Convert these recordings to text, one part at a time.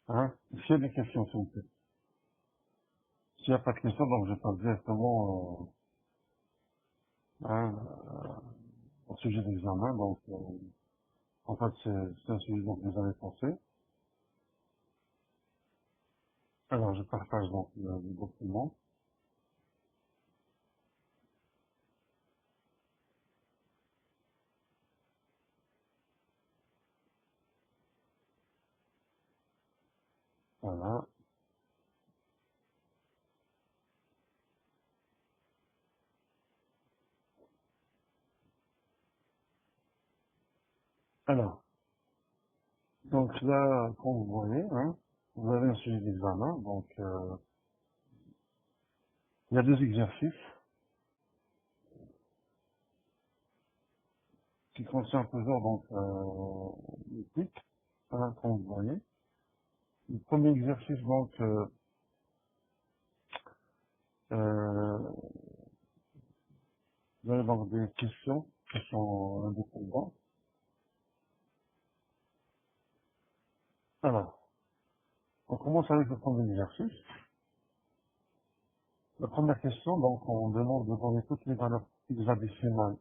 Hein? S'il y a des questions, s'il vous plaît. S'il n'y a pas de questions, donc je passe directement hein, au sujet d'examen. Donc, en fait, c'est un sujet dont vous avez pensé. Alors, je partage donc le document. Voilà. Alors, donc là, comme vous voyez, hein, vous avez un sujet d'examen. Donc, il y a deux exercices qui concernent toujours donc l'éthique, hein, comme vous voyez. Le premier exercice, donc, euh, vous avez donc des questions qui sont indépendantes. Alors, on commence avec le premier exercice. La première question, donc, on demande de donner toutes les valeurs hexadécimales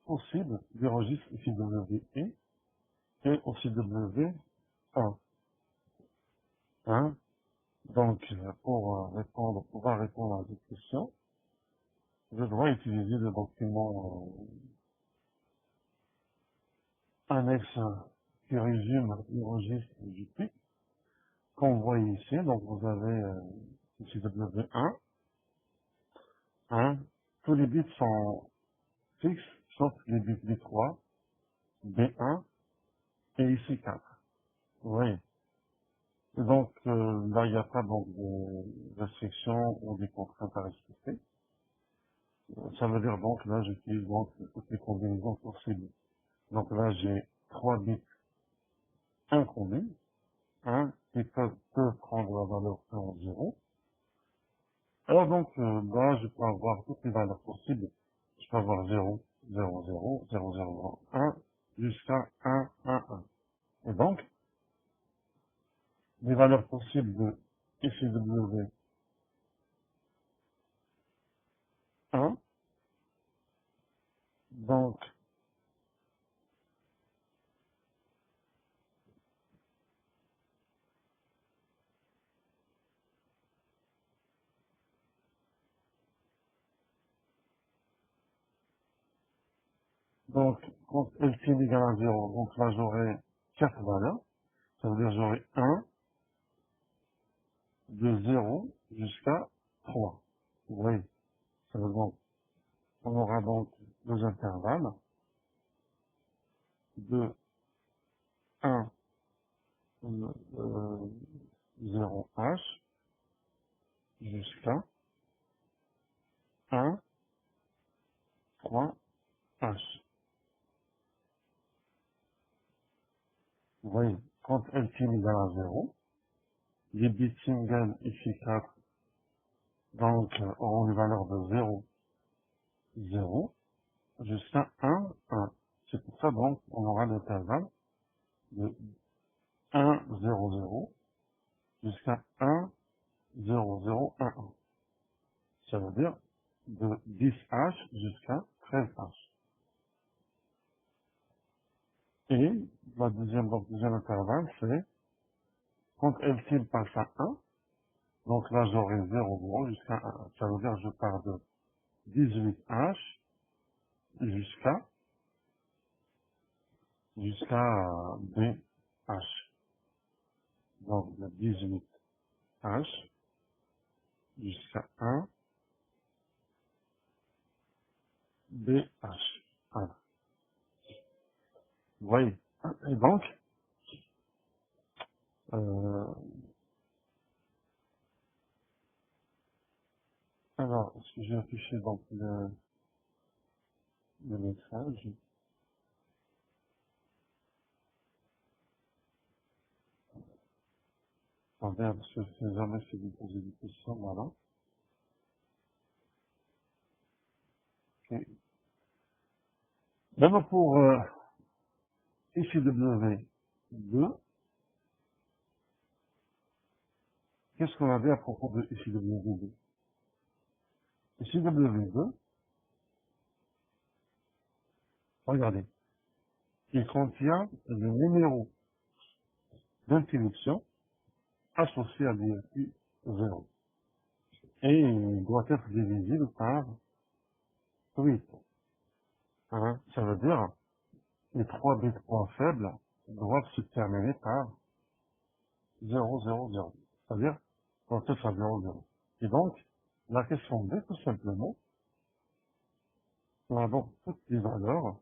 possibles du registre ICWE et OCW1. Hein? Donc, pouvoir répondre à cette question, je dois utiliser le document annexe qui résume le registre du PIC. Comme vous voyez ici, donc vous avez ICW1, hein? Tous les bits sont fixes, sauf les bits B3, B1 et ici 4. Oui. Et donc, là, il n'y a pas donc de restrictions ou des contraintes à respecter. Ça veut dire donc, là, j'utilise donc toutes les combinaisons possibles. Donc là, j'ai 3 bits inconnus, hein, qui peuvent prendre la valeur 1 en 0. Alors donc, là, je peux avoir toutes les valeurs possibles. Je peux avoir 0, 0, 0, 0, 0, 1, jusqu'à 1, 1, 1. Et donc, les valeurs possibles de ICW1, donc, donc, quand LCD égale à 0, donc là, j'aurai 4 valeurs. Ça veut dire j'aurai 1, de 0 jusqu'à 3. Vous voyez, ça veut donc, on aura donc deux intervalles de 1, 0h jusqu'à 1, 3h. Vous voyez, quand LCM égale à 0, les bits single ici 4, donc, auront une valeur de 0, 0, jusqu'à 1, 1. C'est pour ça, donc, on aura l'intervalle de 1, 0, 0, jusqu'à 1, 0, 0, 1, 1. Ça veut dire de 10H jusqu'à 13H. Et donc, deuxième intervalle, c'est quand LCM passe à 1, donc là j'aurai 0, 0 jusqu'à 1. Ça veut dire que je pars de 18H jusqu'à BH. Donc de 18H jusqu'à 1 BH. Voilà. Vous voyez. Et donc, euh, alors, est-ce que j'ai affiché donc le message? Attendez, parce que je sais jamais si vous posez des questions, voilà. Ok. Maintenant pour ICW2, qu'est-ce qu'on avait à propos de ici W2? Ici W2, regardez, il contient le numéro d'interruption associé à l'IRQ 0. Et il doit être divisible par 8. Hein? Ça veut dire, les 3 bits points faibles doivent se terminer par 0, 0, 0. C'est-à-dire, doivent être à 0, 0. Et donc, la question B, tout simplement, nous avons toutes les valeurs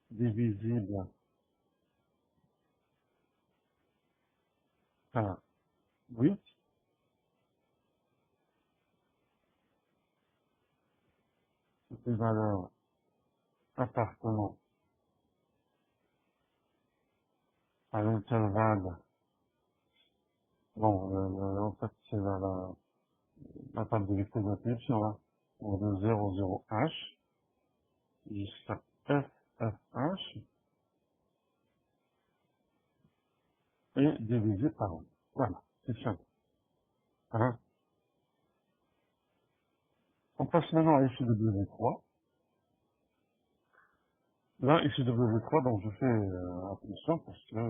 divisibles par 8, toutes les valeurs appartenant à l'intervalle, bon, en fait, c'est la table de vecteurs d'interruption, hein, de 0, 0, H, jusqu'à F, F, H, et divisé par 1. Voilà, c'est simple. Hein. On passe maintenant à ici W3. Là, ici W3, donc je fais attention parce que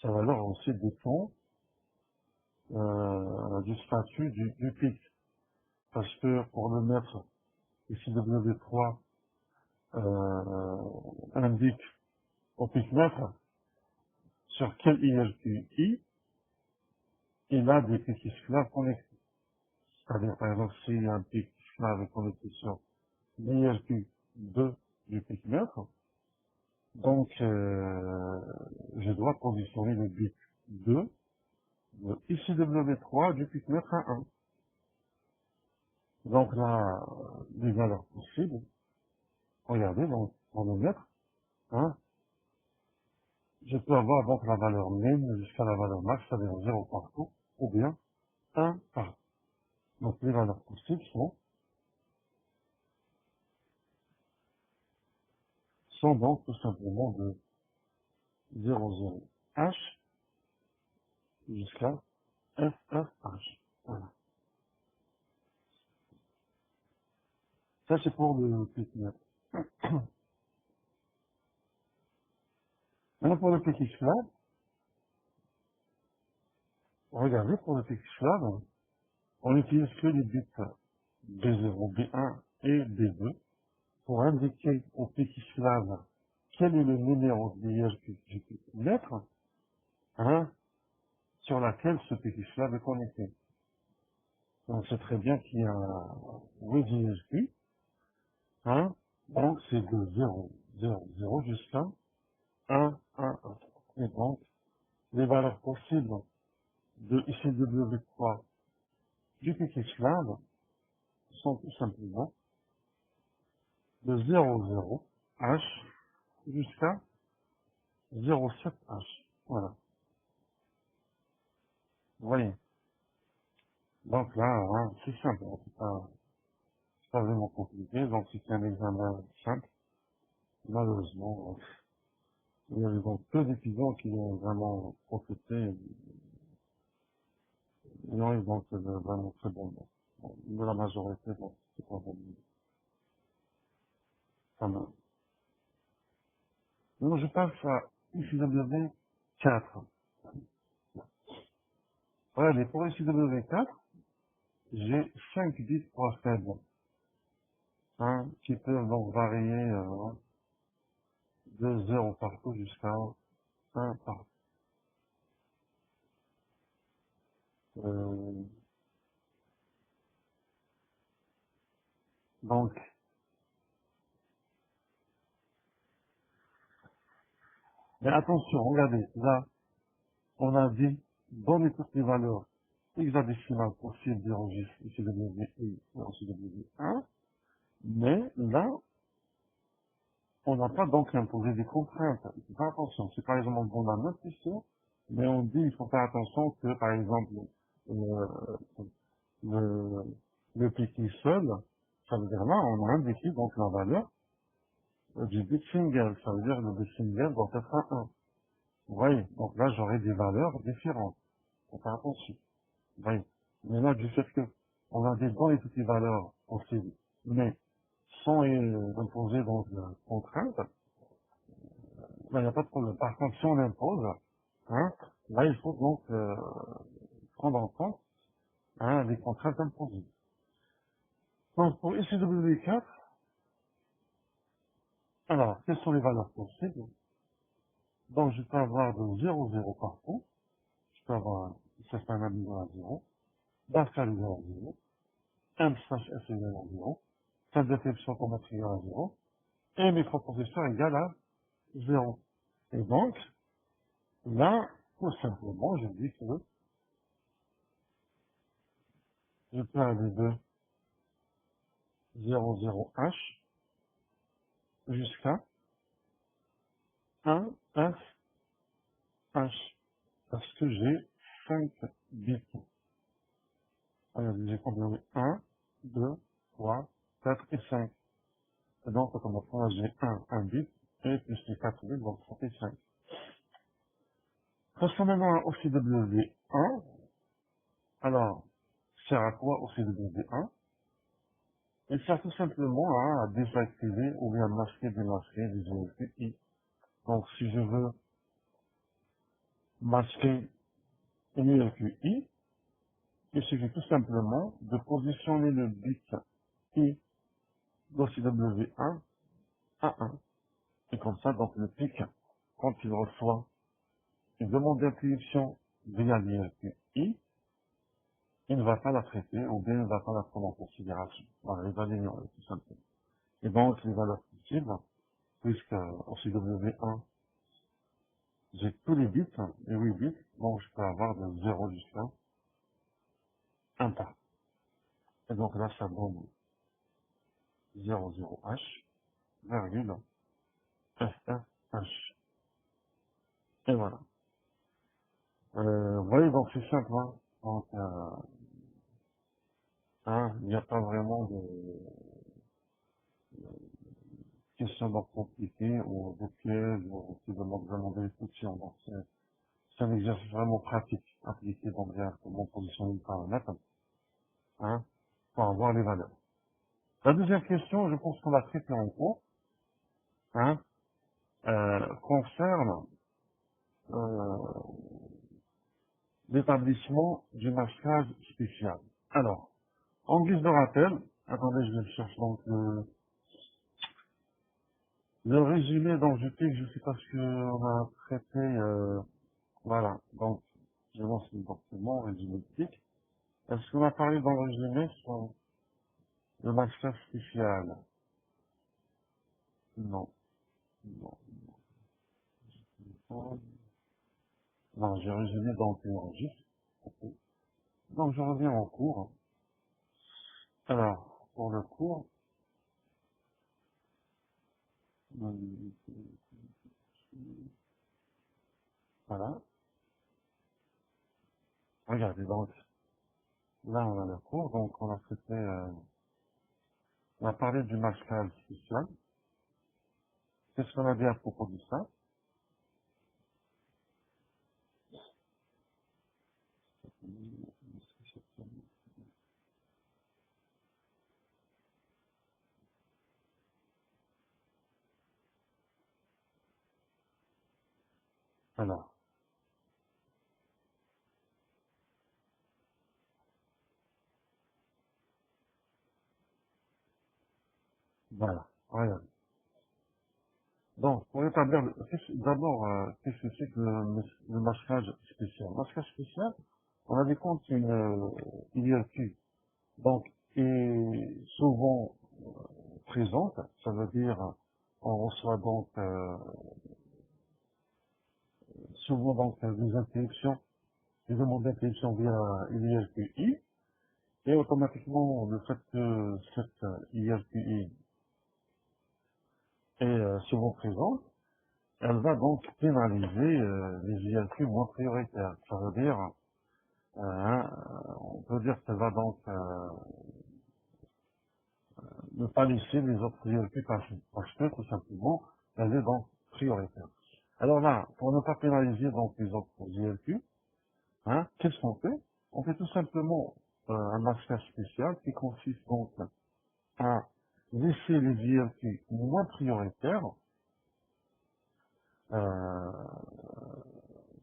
sa valeur aussi dépend du statut du pic. Parce que pour le mettre ici W3 indique au pic mètre sur quel IRQI il a des pics esclaves connectés. C'est-à-dire, par exemple, s'il y a un pic esclave connecté sur l'IRQ2 du pic mètre, donc je dois positionner le bit 2 de ici W3 du pic mètre à 1. Donc là, les valeurs possibles, regardez, donc pour le mètre, hein, je peux avoir donc la valeur min jusqu'à la valeur max, c'est-à-dire 0 partout, ou bien 1 partout. Donc les valeurs possibles sont donc tout simplement de 0, 0, H jusqu'à F, F, H. Voilà. Ça c'est pour le pic mètre. Maintenant pour le pic esclave, regardez, pour le pic esclave, on n'utilise que les bits B0, B1 et B2 pour indiquer au pic esclave quel est le numéro d'IRQ du pic mètre, hein, sur laquelle ce pic esclave est connecté. Donc c'est très bien qu'il y a 8 IRQ, hein, donc c'est de 0, 0, 0 jusqu'à 1, 1, 1. Et donc, les valeurs possibles de ici W3 du pic esclave sont tout simplement de 0, 0, H jusqu'à 0,7 H. Voilà. Vous voyez. Donc là, hein, c'est simple. C'est pas vraiment compliqué. Donc c'est un examen simple. Malheureusement, il y a donc peu d'étudiants qui ont vraiment profité. Ils ont eu donc vraiment très bon. Bon, de la majorité, bon, c'est pas bon. Quand même. Donc je passe à ICW 4. Regardez, pour ICW 4, j'ai 5 bits points faibles, hein, qui peuvent donc varier de 0 partout jusqu'à 1 partout. Euh, donc, mais attention, regardez, là, on a dit, donnez toutes les valeurs hexadécimales possibles du registre ICW et ICW 1, mais là, on n'a pas donc imposé des contraintes. Il faut faire attention. C'est par exemple dans la note ici, mais on dit il faut faire attention que, par exemple, euh, le, le petit seul, ça veut dire là, on a indiqué donc la valeur du bit single. Ça veut dire que le bit single doit être un 1. Vous voyez? Donc là, j'aurai des valeurs différentes. Faut faire attention. Vous voyez? Mais là, du fait que on a des bonnes et toutes les valeurs possibles, mais sans imposer donc la contrainte, là, il n'y a pas de problème. Par contre, si on impose, hein, là, il faut donc prendre en compte les contraintes imposées. Donc, pour ICW4, alors, quelles sont les valeurs possibles? Donc, je peux avoir de 0, 0 partout. Je peux avoir, ça c'est un égale à 0, Pascal égale à 0, M slash S égale à 0, sa définition automatique égale à 0, et mes propositions égales à 0. Et donc, là, tout simplement, je dis que je peux aller de 0, 0, H jusqu'à 1, F, H. Parce que j'ai 5 bits. Alors, j'ai combien? 1, 2, 3, 4 et 5. Et donc, automatiquement, j'ai 1 bit, et plus les 4 bits, donc ça fait 5. Passons maintenant au CW1. Alors, sert à quoi au CW1? Il sert tout simplement à désactiver ou bien masquer, démasquer les ILQI. Donc, si je veux masquer une ILQI, il suffit tout simplement de positionner le bit I dans CW1 à 1. Et comme ça, donc le pic, quand il reçoit une demande d'intuition via l'ILQI, il ne va pas la traiter ou bien il ne va pas la prendre en considération. Voilà, il va l'ignorer tout simplement. Et donc, les valeurs possibles, puisque au CW1, j'ai tous les bits, et 8 bits, donc je peux avoir de 0 jusqu'à 1 par. Et donc là, ça donne 00H, virgule, FFH. Et voilà. Vous voyez, donc c'est simple, hein. Donc, il n'y a pas vraiment de questions donc compliquées ou de pièges ou qui demandent vraiment de l'instruction. Donc, c'est un exercice vraiment pratique, appliqué donc directement positionner le paramètre, hein, pour avoir les valeurs. La deuxième question, je pense qu'on va traiter en cours, hein, concerne l'établissement du masquage spécial. Alors, en guise de rappel, attendez, je vais chercher donc le résumé dont je pique, je sais pas ce qu'on a traité, voilà, donc je lance le document, résumé de pique. Est-ce qu'on a parlé dans le résumé sur le masquage spécial? Non, non, non. Non, j'ai résumé donc l'enregistre. Ok. Donc je reviens au cours. Alors, pour le cours, voilà. Regardez, donc, là on a le cours, donc on a traité, on a parlé du masquage spécial. Qu'est-ce qu'on a dit à propos de ça? Alors, voilà. Regarde. Donc, pour établir, d'abord, qu'est-ce que c'est que le masquage spécial? Le masquage spécial, on a des comptes une IRQ. Donc, est souvent présente, ça veut dire, on reçoit donc, souvent donc des interruptions, des demandes d'interruption via l'ILQI, et automatiquement, le fait que cette ILQI est souvent présente, elle va donc pénaliser les ILQ moins prioritaires. Ça veut dire, on peut dire qu'elle va donc ne pas laisser les autres ILQ passer. Parce que, tout simplement, elle est donc prioritaire. Alors là, pour ne pas pénaliser donc les autres ILQ, hein, qu'est-ce qu'on fait? On fait tout simplement un masquage spécial qui consiste donc à laisser les ILQ moins prioritaires euh,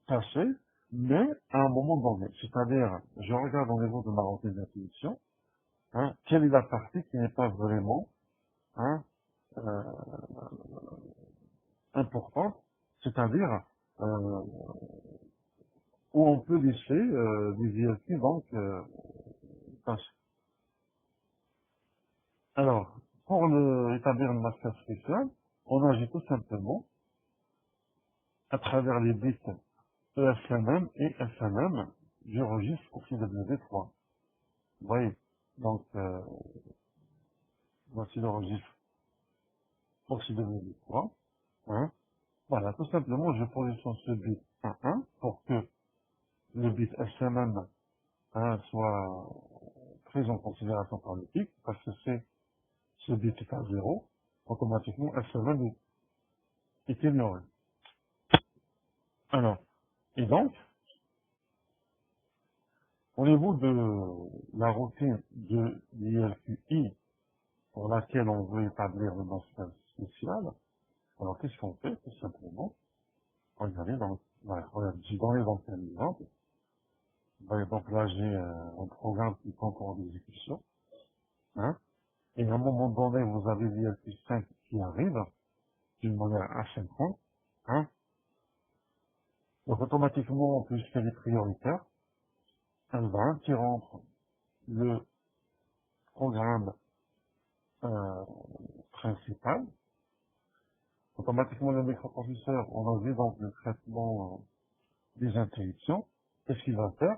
passer, mais à un moment donné. C'est-à-dire, je regarde au niveau de ma routine d'intuition, hein, quelle est la partie qui n'est pas vraiment hein, euh, importante, c'est-à-dire euh, où on peut laisser des ILQ donc passer. Alors, pour établir une masquage spéciale, on agit tout simplement à travers les bits ESMM et SMM du registre OxyW3. Vous voyez, donc voici le registre OxyW3. Hein. Voilà, tout simplement, je positionne ce bit à 1 pour que le bit SMM hein, soit pris en considération par le pic, parce que c'est ce bit est à 0, automatiquement SMM est ignoré. Alors, et donc, au niveau de la routine de l'ILQI pour laquelle on veut établir le masquage spécial, alors qu'est-ce qu'on fait tout simplement? Regardez, voilà, regardez, j'ai donné donc un exemple. Donc là j'ai un programme qui est encore en exécution. Hein, et à un moment donné, vous avez l'ILQ5 qui arrive d'une manière asynchrone. Hein, donc automatiquement, puisqu'elle est prioritaire, elle va interrompre le programme euh, principal. Automatiquement, le microprocesseur, on a vu donc le traitement des interruptions. Qu'est-ce qu'il va faire?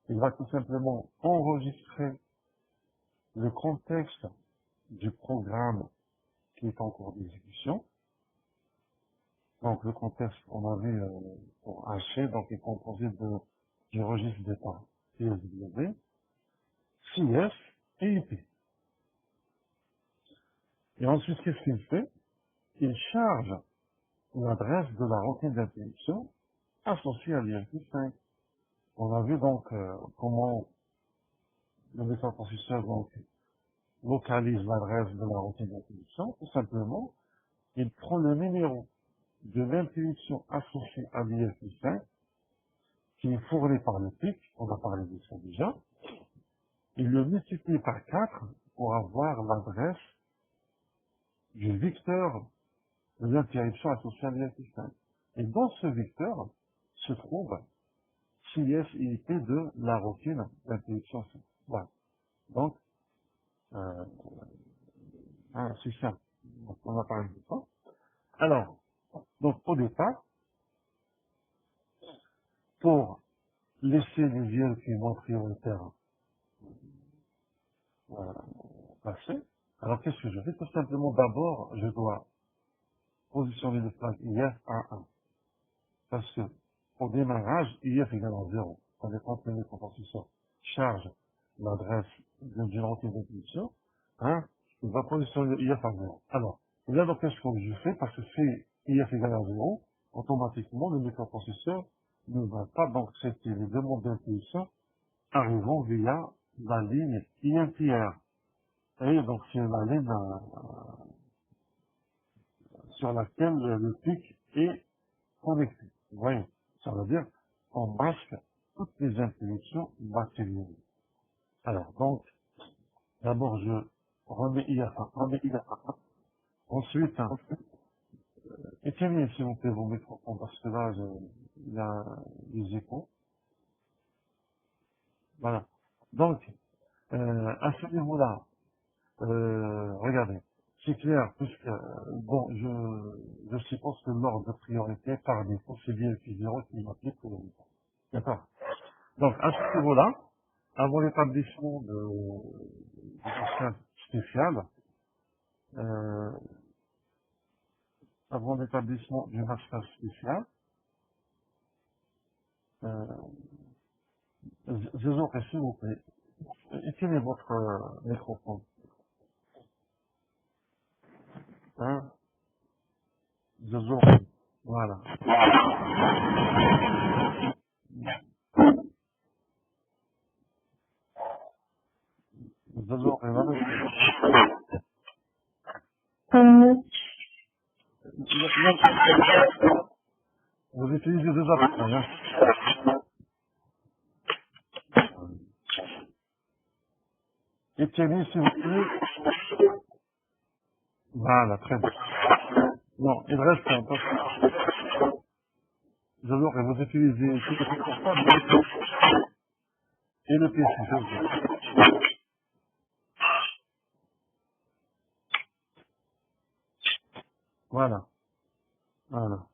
Il va tout simplement enregistrer le contexte du programme qui est en cours d'exécution. Donc le contexte, on a vu pour H, donc est composé du registre d'état CSW, CS et IP. Et ensuite, qu'est-ce qu'il fait? Il charge l'adresse de la routine d'interruption associée à l'IRQ5. On a vu donc comment le microprocesseur donc localise l'adresse de la routine d'interruption. Tout simplement, il prend le numéro de l'interruption associée à l'IRQ5 qui est fourni par le PIC, on a parlé de ça déjà, il le multiplie par 4 pour avoir l'adresse du vecteur de l'interruption associée à l'IRQ5. Et dans ce vecteur se trouve CS et IP de la routine d'interruption. Voilà. Donc, euh, c'est simple. Donc, on a parlé de ça. Alors, donc au départ, pour laisser les ILQ non prioritaires passer, alors qu'est-ce que je fais? Tout simplement, d'abord, je dois positionner le flag IF à 1. Parce que, au démarrage, IF égale à 0. Ça dépend que le microprocesseur charge l'adresse d'une routine d'intuition, hein, il va positionner le IF à 0. Alors, là, donc, qu'est-ce que je fais? Parce que si IF égale à 0, automatiquement, le microprocesseur ne va pas donc traiter les demandes d'intuition arrivant via la ligne INTR. Et donc, c'est la ligne sur laquelle le pic est connecté. Vous voyez, ça veut dire qu'on masque toutes les interruptions bactériennes. Alors, donc, d'abord, je remets IFA1. Ensuite, éteignez, s'il vous plaît, vos microphones, parce que là, il y a des échos. Voilà. Donc, à ce niveau-là, regardez, c'est clair, puisque, bon, je suppose que l'ordre de priorité, par défaut, c'est bien le 0 qui m'applique pour le temps. D'accord. Donc, à ce niveau-là, avant l'établissement de masquage spécial, euh, avant l'établissement du masquage spécial, euh, je vous prie, s'il vous plaît, éteignez votre microphone. hein, Zozo. Voilà. Zozo, et voilà. Vous utilisez deux appareils, hein. Et Thierry, s'il vous plaît. Voilà, très bien. Non, il reste un peu. Zozo, et vous utilisez tout le portable et le PC, s'il vous plaît. Voilà. Voilà.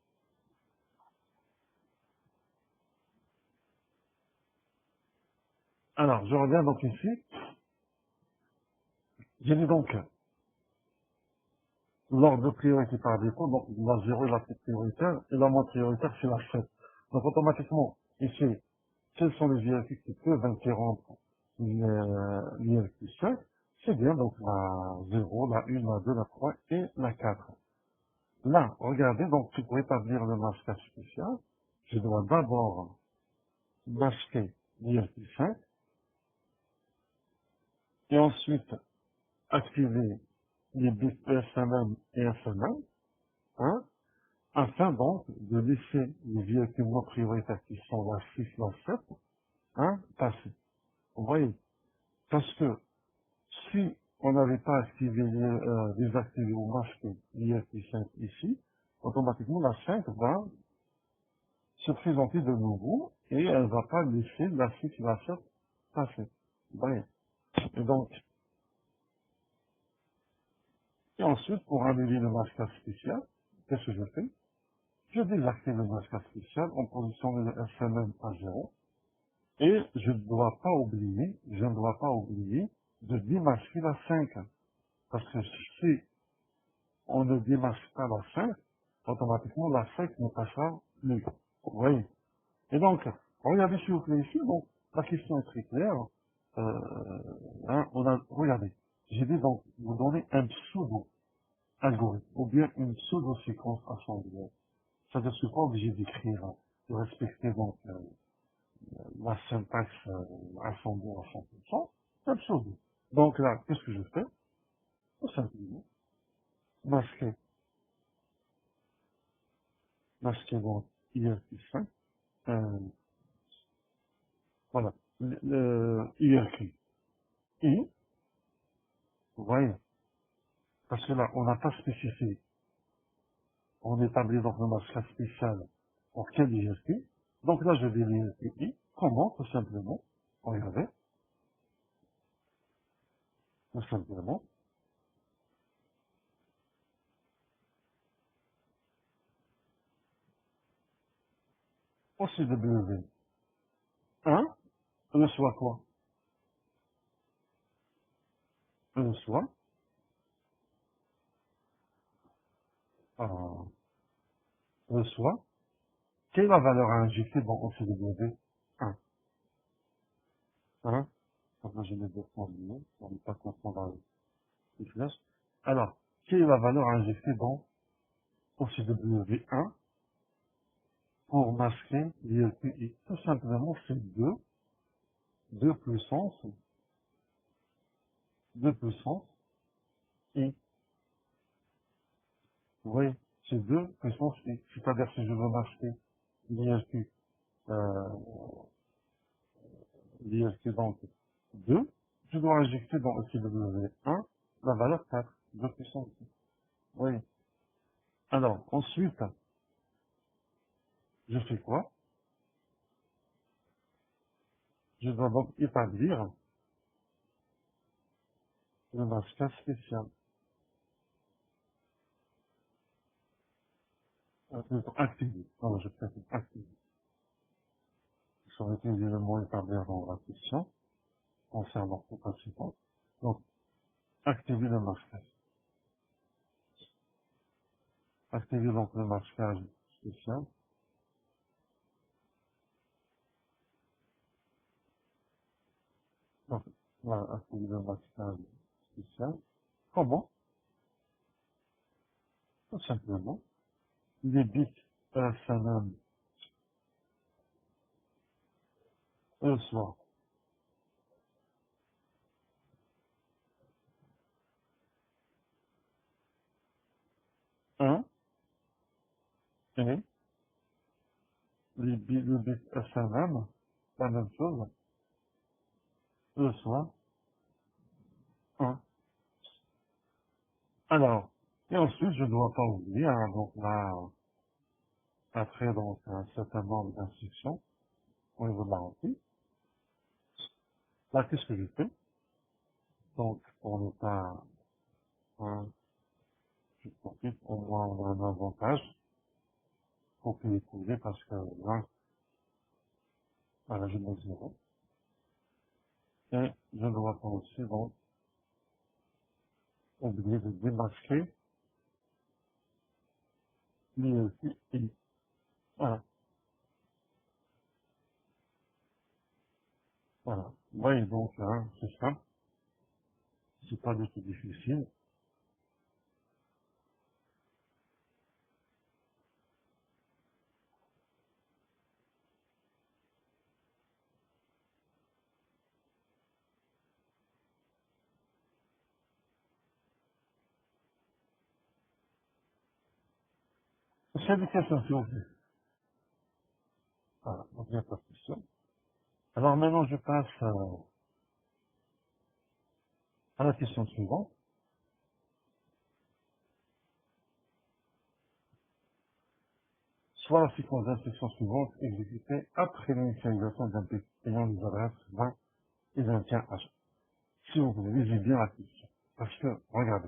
Alors, je reviens donc ici. J'ai dit donc, l'ordre de priorité par défaut, donc la 0 est la plus prioritaire, et la moins prioritaire, c'est la 7. Donc, automatiquement, ici, quels sont les IRQ qui peuvent interrompre l'IRQ 5? C'est bien, donc la 0, la 1, la 2, la 3 et la 4. Là, regardez, donc, pour établir le masquage spécial, je dois d'abord masquer l'IRQ 5, et ensuite activer les bits SMM et SMM, hein, afin donc de laisser les véhicules non prioritaires qui sont la 6, la 7, hein, passer. Vous voyez? Parce que si on n'avait pas activé, désactivé ou masqué l'IFI 5 ici, automatiquement la 5 va se présenter de nouveau et elle va pas laisser la 6 et la 7 passer. Vous voyez? Et donc, et ensuite, pour annuler le masquage spécial, qu'est-ce que je fais? Je désactive le masquage spécial en positionnant le SMM à 0. Et je ne dois pas oublier de démasquer la 5. Parce que si on ne démasque pas la 5, automatiquement la 5 ne passera plus. Vous voyez? Et donc, regardez s'il vous plaît ici, donc, la question est très claire. Hein, regardez, j'ai dit donc, vous donnez un pseudo-algorithme, ou bien une pseudo-séquence assemblée. C'est-à-dire que je suis pas obligé d'écrire, de respecter donc, la syntaxe assemblée à 100%, c'est absurde. Donc là, qu'est-ce que je fais? Tout simplement, masquer, masquer donc IRQ5, voilà, le IRQ I, vous voyez, parce que là, on n'a pas spécifié, on établit donc le masquage spécial pour quel IRQ, donc là, je vais l'IRQ I, comment? Tout simplement, regardez, tout simplement, au CW1, reçoit quoi? Reçoit, euh, reçoit, quelle est la valeur à injecter dans OCW 1? Hein? Donc là, je mets deux points de ligne, pour ne pas confondre les flèches. Alors, quelle est la valeur à injecter dans OCW 1 pour masquer l'ILPI? Tout simplement, c'est 2 puissance, 2 puissance I. Vous voyez? C'est 2 puissance I. C'est-à-dire si je veux masquer l'ILP, euh, l'ILP donc 2, je dois injecter dans OCW 1 la valeur 4, 2 puissance I. Oui. Alors, ensuite, je fais quoi? Je dois donc établir le masquage spécial. Plutôt activé. Non, je préfère activé. J'aurais utilisé le mot établir dans la question, concernant tout participant. Donc, activer le masquage. Activer donc le masquage spécial. Donc, voilà, activer le masquage spécial. Comment? tout simplement, les bits SNM, soit 1 et le bit SNM, la même chose, soit 1. Alors, et ensuite, je ne dois pas oublier, hein, donc là, après donc un certain nombre d'instructions au niveau de la rentrée, là, qu'est-ce que je fais? Donc, pour ne pas, hein, je profite, au moins on a un avantage pour que les trouver parce que là, voilà, je mets 0. Et je ne dois pas aussi, donc, oublier de démasquer l'IEC I. Voilà, voilà. Vous voyez donc, hein, c'est simple, c'est pas du tout difficile. C'est des questions, s'il vous plaît. Voilà, donc il n'y a pas de question. Alors maintenant, je passe à la question suivante. Soit la séquence d'instructions suivante exécutée après l'initialisation d'un bit ayant les adresses 20 et 21H. Si vous voulez, lisez bien la question. Parce que, regardez,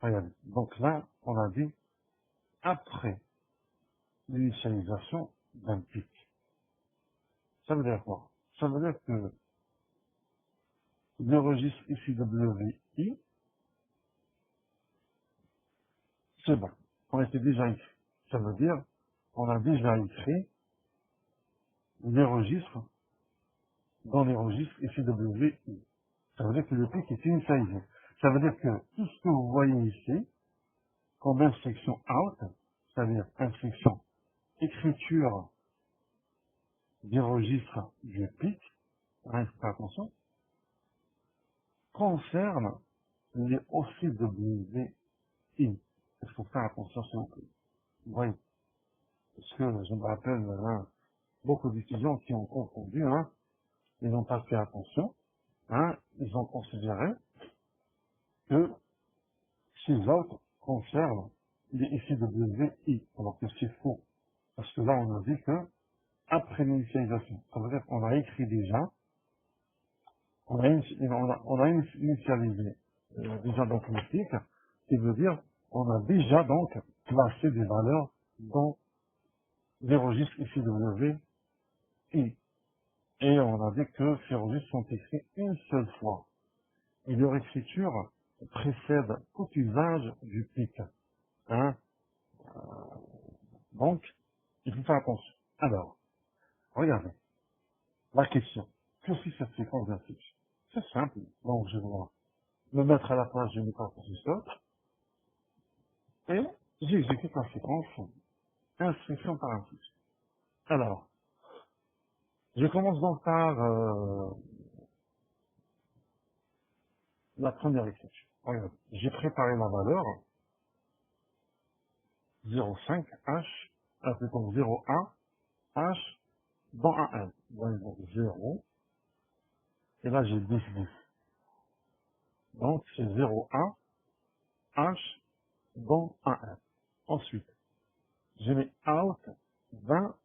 regardez. Donc là, on a dit après l'initialisation d'un bit. Ça veut dire quoi? Ça veut dire que le registre ici WI, c'est bon. On était déjà écrit. Ça veut dire, on a déjà écrit les registres dans les registres ici WI. Ça veut dire que le pic est initialisé. Ça veut dire que tout ce que vous voyez ici, comme instruction out, c'est-à-dire instruction écriture des registres du pic, hein, faites attention, concerne les OCWI. Il faut faire attention s'il vous plaît. Vous voyez, parce que je me rappelle, hein, beaucoup d'étudiants qui ont confondu, hein, ils n'ont pas fait attention, hein, ils ont considéré que ces autres concernent les ICWI, alors que c'est faux. Parce que là, on a dit que après l'initialisation, ça veut dire qu'on a écrit déjà, on a initialisé déjà donc le titre, qui veut dire on a déjà donc placé des valeurs dans les registres ICWI. Et on a dit que ces registres sont écrits une seule fois. Et leur écriture précède tout usage du PIC. Hein. Donc, il faut faire attention. Alors, regardez, la question. Que c'est cette séquence d'instructions? C'est simple. Donc, je dois me mettre à la place du microprocesseur et j'exécute la séquence instruction par instruction. Alors, je commence donc par la première écriture. Regarde, j'ai préparé la valeur 0,5H, plutôt 0,1H dans un N. Donc 0, et là j'ai 10. Donc c'est 0,1H dans un N. Ensuite, je mets out 20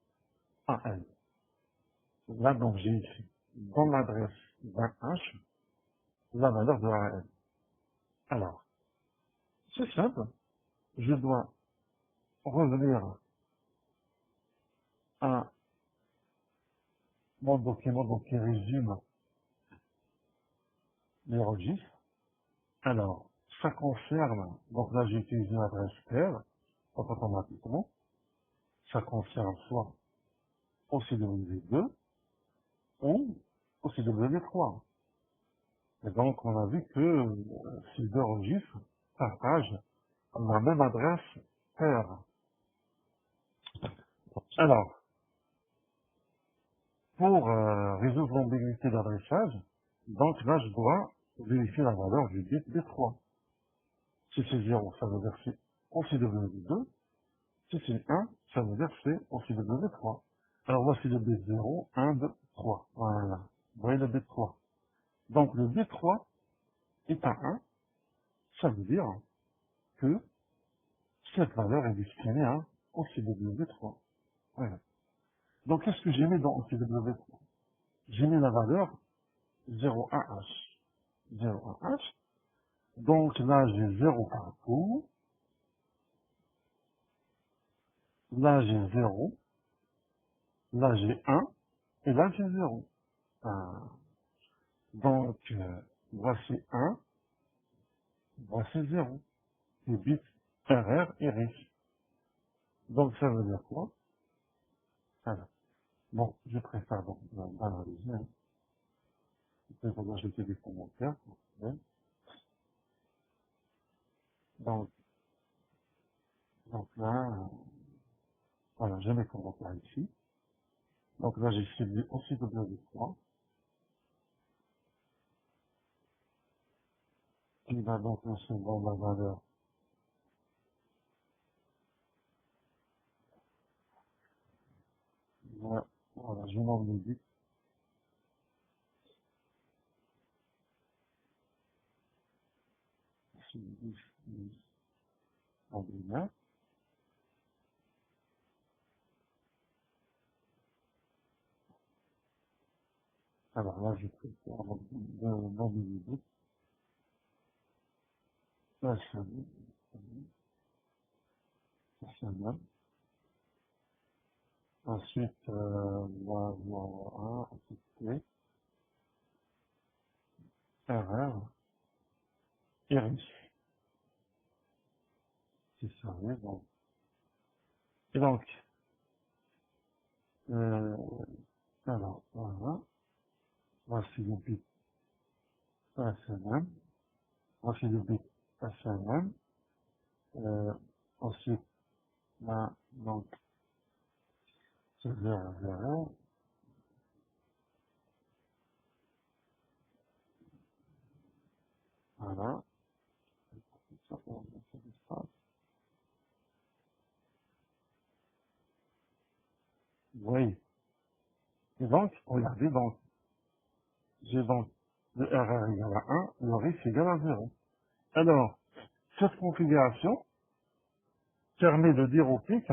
AN. Là donc j'ai écrit dans l'adresse 20H la valeur de AN. Alors, c'est simple, je dois revenir à mon document donc, qui résume les registres. Alors, ça concerne, donc là j'ai utilisé l'adresse claire, donc automatiquement, ça concerne soit OCW2 ou OCW3. Et donc on a vu que ces deux registres partagent la même adresse paire. Alors, pour résoudre l'ambiguïté d'adressage, donc là, je dois vérifier la valeur du bit B3. Si c'est 0, ça veut dire que c'est OCW2. Si c'est 1, ça veut dire que c'est OCW3. Alors voici le bit 0, 1, 2, 3. Voilà. Vous voyez le bit 3. Donc le bit 3 est à 1. Ça veut dire que cette valeur est destinée à OCW3. Voilà. Donc qu'est-ce que j'ai mis dans OCW3? J'ai mis la valeur 0,1H. 0,1H. Donc là, j'ai 0 partout. Là, j'ai 0. Là, j'ai 1. Et là, j'ai 0. Donc, voici 1. Voici 0. Les bits RR et RIF. Donc, ça veut dire quoi? Voilà. Bon, je préfère donc d'analyser. Peut-être qu'on va ajouter des commentaires. Ouais. Donc, là, voilà, j'ai mes commentaires ici. Donc là, j'ai suivi aussi W3. Il va donc recevoir la valeur. Voilà, voilà, je m'en le bit. C'est 10, 10, en binaire. Alors là, je préfère dans le bit. Là, c'est bien. Ensuite, voilà, ensuite, RR, RS. C'est ça, oui, bon. Et donc, euh, alors, voilà. Voici le bit SNM. Voici le bit SNM. Euh, ensuite, là, donc, c'est 0, 0. Voilà. Ça, ça. Oui. Et donc, regardez, donc, j'ai donc le RR égale à 1, le RIF égale à 0. Alors, cette configuration permet de dire au pic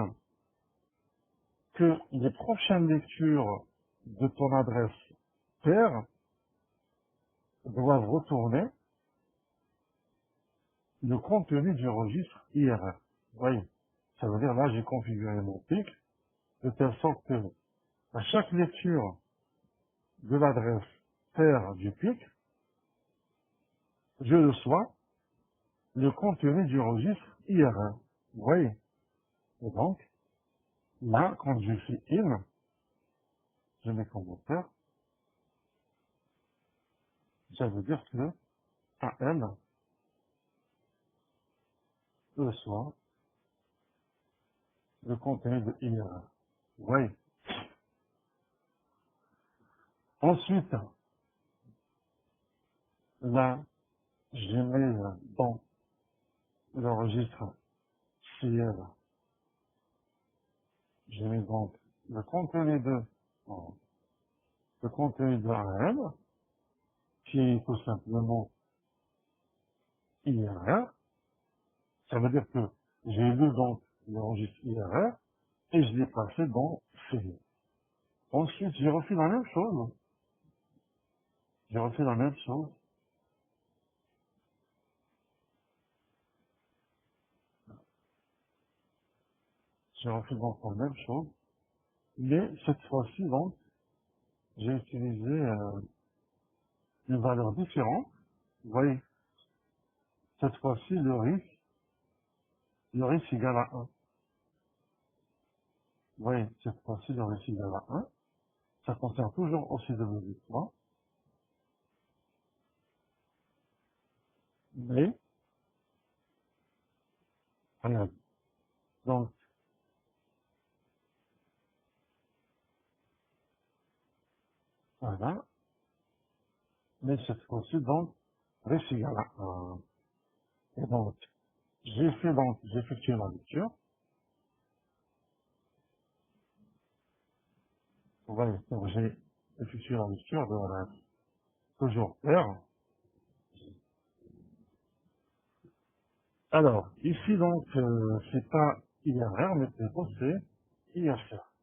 que les prochaines lectures de ton adresse paire doivent retourner le contenu du registre IRR. Vous voyez, ça veut dire là j'ai configuré mon pic de telle sorte que à chaque lecture de l'adresse paire du pic, je reçois le contenu du registre IRR. Vous voyez, et donc là quand je fais in, je mets commentaire, ça veut dire que AL reçoit le contenu de IRR. Vous voyez. Ensuite, là, je mets dans le registre CL, je mets donc le contenu de, le contenu de AL, qui est tout simplement IRR. Ça veut dire que j'ai lu donc le registre IRR et je l'ai placé dans CL. Ensuite, j'ai refait la même chose. J'ai refait la même chose. J'ai refait donc la même chose. Mais cette fois-ci, donc, j'ai utilisé une valeur différente. Vous voyez, cette fois-ci, le RIF égale à 1. Vous voyez, cette fois-ci, le RIF égale à 1. Ça concerne toujours aussi W3. Mais, Regarde. Donc, voilà. Mais cette fois-ci, donc, réussi à la 1. Et donc, j'ai effectué la lecture. Vous voyez, donc j'ai effectué la lecture de la toujours R. Alors, ici, donc, c'est pas IRR, mais plutôt c'est IFR.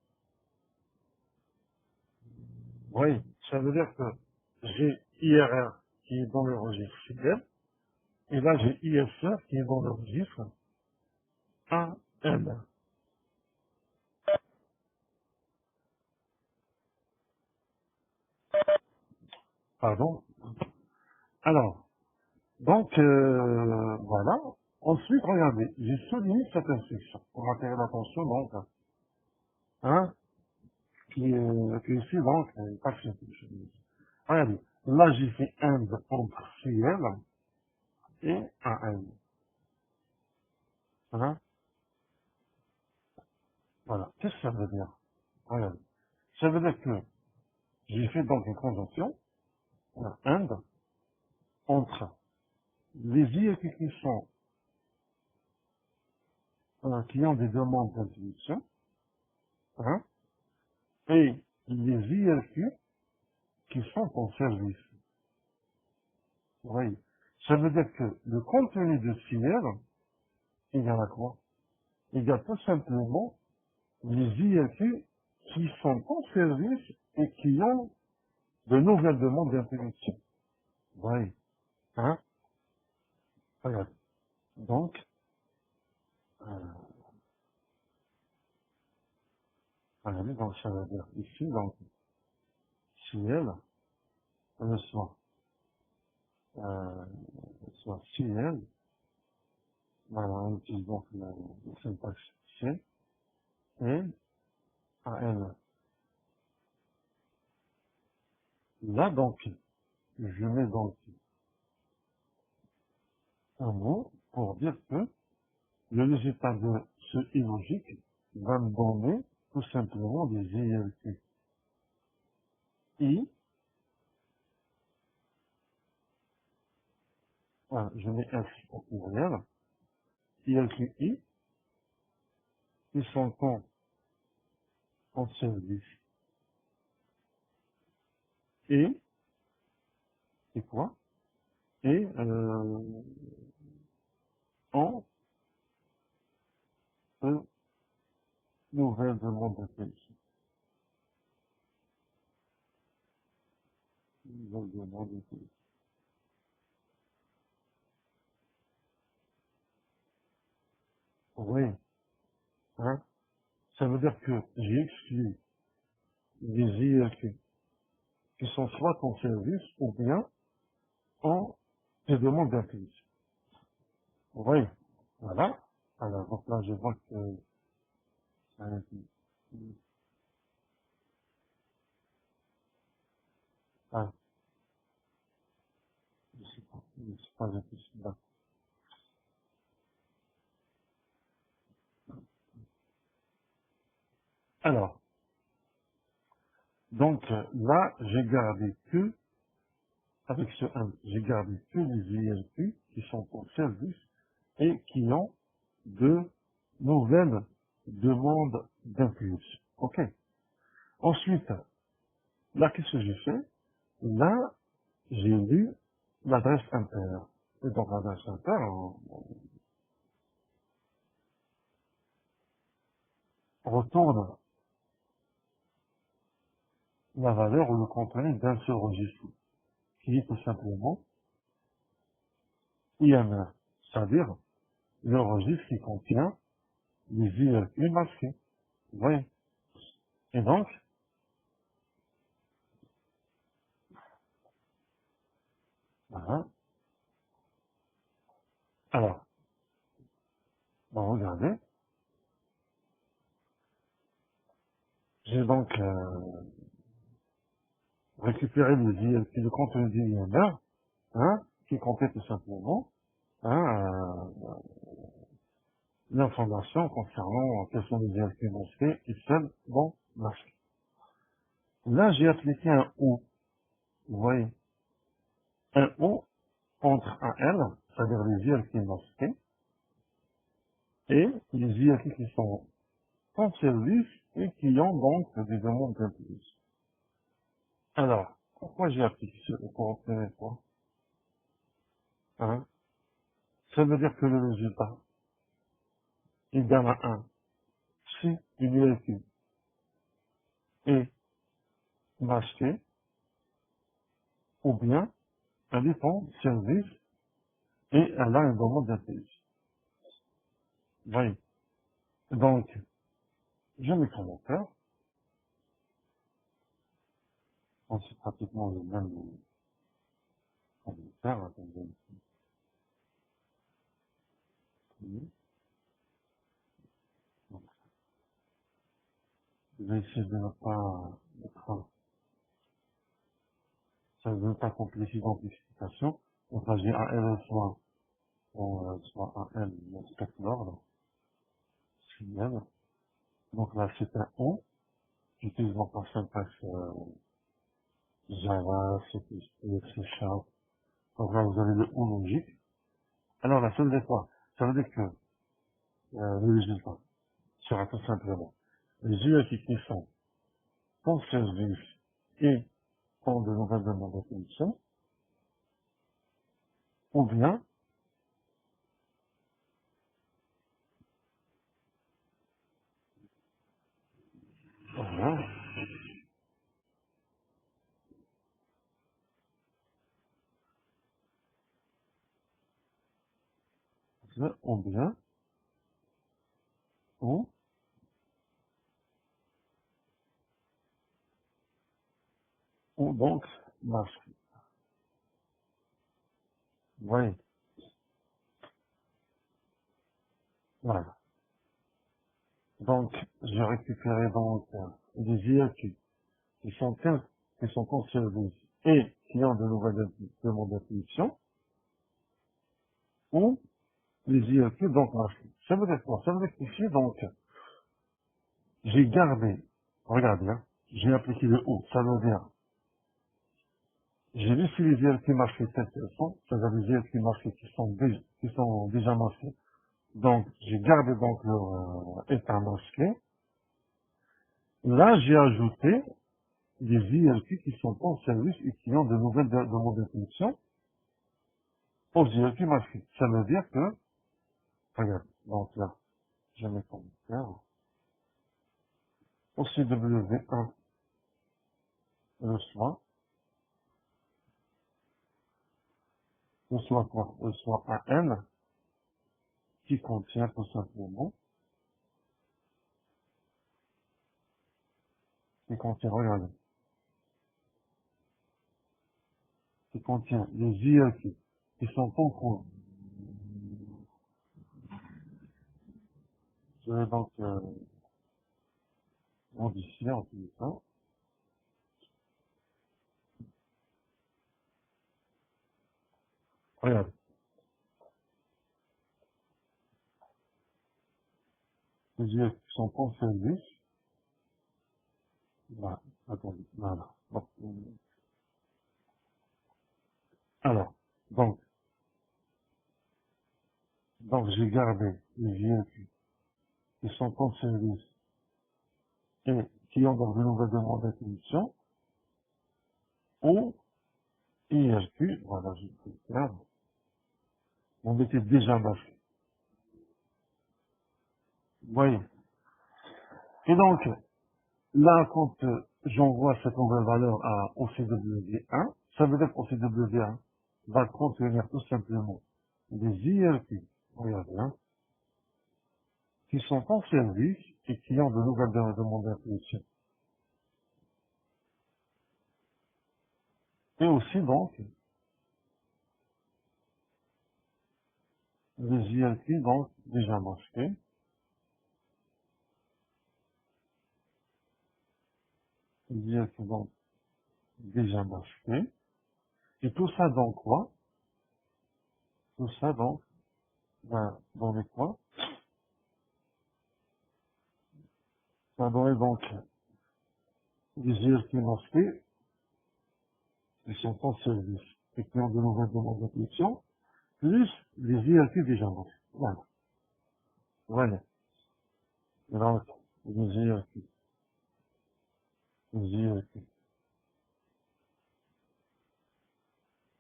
Oui, ça veut dire que j'ai IRR qui est dans le registre fidèle, et là j'ai IFR qui est dans le registre AL. Pardon. Alors, donc, voilà. Ensuite, regardez, j'ai souligné cette instruction pour attirer l'attention, donc, hein, qui est ici, donc, pas simple. Regardez, là j'ai fait AND entre CL et AN. Hein, voilà. Qu'est-ce que ça veut dire? Regardez. Ça veut dire que j'ai fait donc une conjonction, AND, entre les IEQ qui sont, qui ont des demandes d'intuition, hein, et les IEQ qui sont en service. Vous voyez. Ça veut dire que le contenu de CIEL, il y a la quoi? Il y a tout simplement les IEQ qui sont en service et qui ont de nouvelles demandes d'intervention. Vous voyez. Hein? Regarde. Donc, euh, regardez, donc ça veut dire ici, donc, CIEL, soit, euh, soit CIEL, voilà, on utilise donc le syntaxe C, et AL. Là, donc, je mets donc un mot pour dire que le résultat de ce illogique va me donner tout simplement des ILQ. I, voilà, je mets F au pluriel, ILQ I, qui sont en service. Et, c'est quoi? Et, en nouvelle demande d'intervention. Nouvelle demande d'intervention. Oui, hein? Ça veut dire que j'ai exclu les ILQ qui sont soit en service ou bien en demande d'intervention. Oui, voilà. Alors, donc là, je vois que ça a été, ah, je sais pas impossible. Là. Alors, donc, là, j'ai gardé que, avec ce 1, j'ai gardé que les ILQ qui sont en service et qui ont de nouvelles demandes d'impulsion. OK. Ensuite, là, qu'est-ce que j'ai fait? Là, j'ai lu l'adresse inter. Et donc, l'adresse inter, on retourne la valeur ou le contenu d'un seul registre, qui est tout simplement IMR, c'est-à-dire le registre qui contient les ILQ masqués. Vous voyez? Et donc, voilà. Alors, bon, regardez, j'ai donc récupéré les ILQ, le contenu du IMR, hein, qui contient tout simplement hein, l'information concernant quels sont les IRQ masqués et celles non masqués. Là, j'ai appliqué un O. Vous voyez, un O entre un L, c'est-à-dire les IRQ masqués, et les IRQ qui sont en service et qui ont donc des demandes d'impulsion. Alors, pourquoi j'ai appliqué ce O pour obtenir quoi? Hein? Ça veut dire que le résultat est égal à 1 si une IRQ est masquée, ou bien elle est en service et elle a un demande d'impulsion. Voyez. Donc, je mets commentaire. On c'est pratiquement le même commentaire. Attendez. Donc, je vais essayer de ne pas mettre, ça ne veut pas compliquer l'amplification. Donc là, j'ai un L soit, soit un L, respecte l'ordre. Signal. Donc là, c'est un O. J'utilise mon syntaxe, Java, C++, C Sharp. Donc là, vous avez le O logique. Alors là, ça veut dire quoi? Ça veut dire que, le résultat sera tout simplement les UFI qui sont en service et ont de nouvelles demandes d'acquisition, ou bien, voilà, ou bien, ou donc, masque. Vous voyez, voilà. Donc, j'ai récupéré donc des IAQ qui sont en service et qui ont de nouvelles demandes d'acquisition, ou les IAQ donc masqués. Ça veut dire quoi? Ça veut dire qu'ici, donc, j'ai gardé, regardez, hein, j'ai appliqué le O, ça veut dire, j'ai laissé les IAQ masqués tels qu'elles sont, c'est-à-dire les IAQ masqués qui sont déjà masqués. Donc, j'ai gardé donc leur état masqué. Là, j'ai ajouté des ILQ qui sont en service et qui ont de nouvelles demandes de connexion aux ILQ masqués. Ça veut dire que, regarde, donc là, je mets commentaire, au CW1, le soit quoi? Le soit un N qui contient tout simplement, qui contient, regardez, qui contient les ILQ qui sont en cours. Je vais donc modifier en tout cas. Regarde, les ILQ qui sont en service. Voilà, attendez, voilà. Bon, alors, donc, j'ai gardé les ILQ qui sont en service et qui ont donc de nouvelles demandes d'acquisition, ou IRQ, voilà, je peux le faire, on était déjà masqué. Vous voyez. Et donc, là, quand j'envoie cette nouvelle valeur au CW1, ça veut dire qu'au CW1 va contenir tout simplement des IRQ, regardez, hein, qui sont en service et qui ont de nouvelles demandes d'acquisition. Et aussi, donc, des IRQ, donc, déjà masqués, des IRQ, donc, déjà masqués. Et tout ça dans quoi? Tout ça donc, ben, dans les quoi? Ça donne donc des IRQ masqués qui sont en service et qui ont de nouvelles demandes d'application, plus les IRQ déjà masqués. Voilà. Voilà. Donc, les IRQ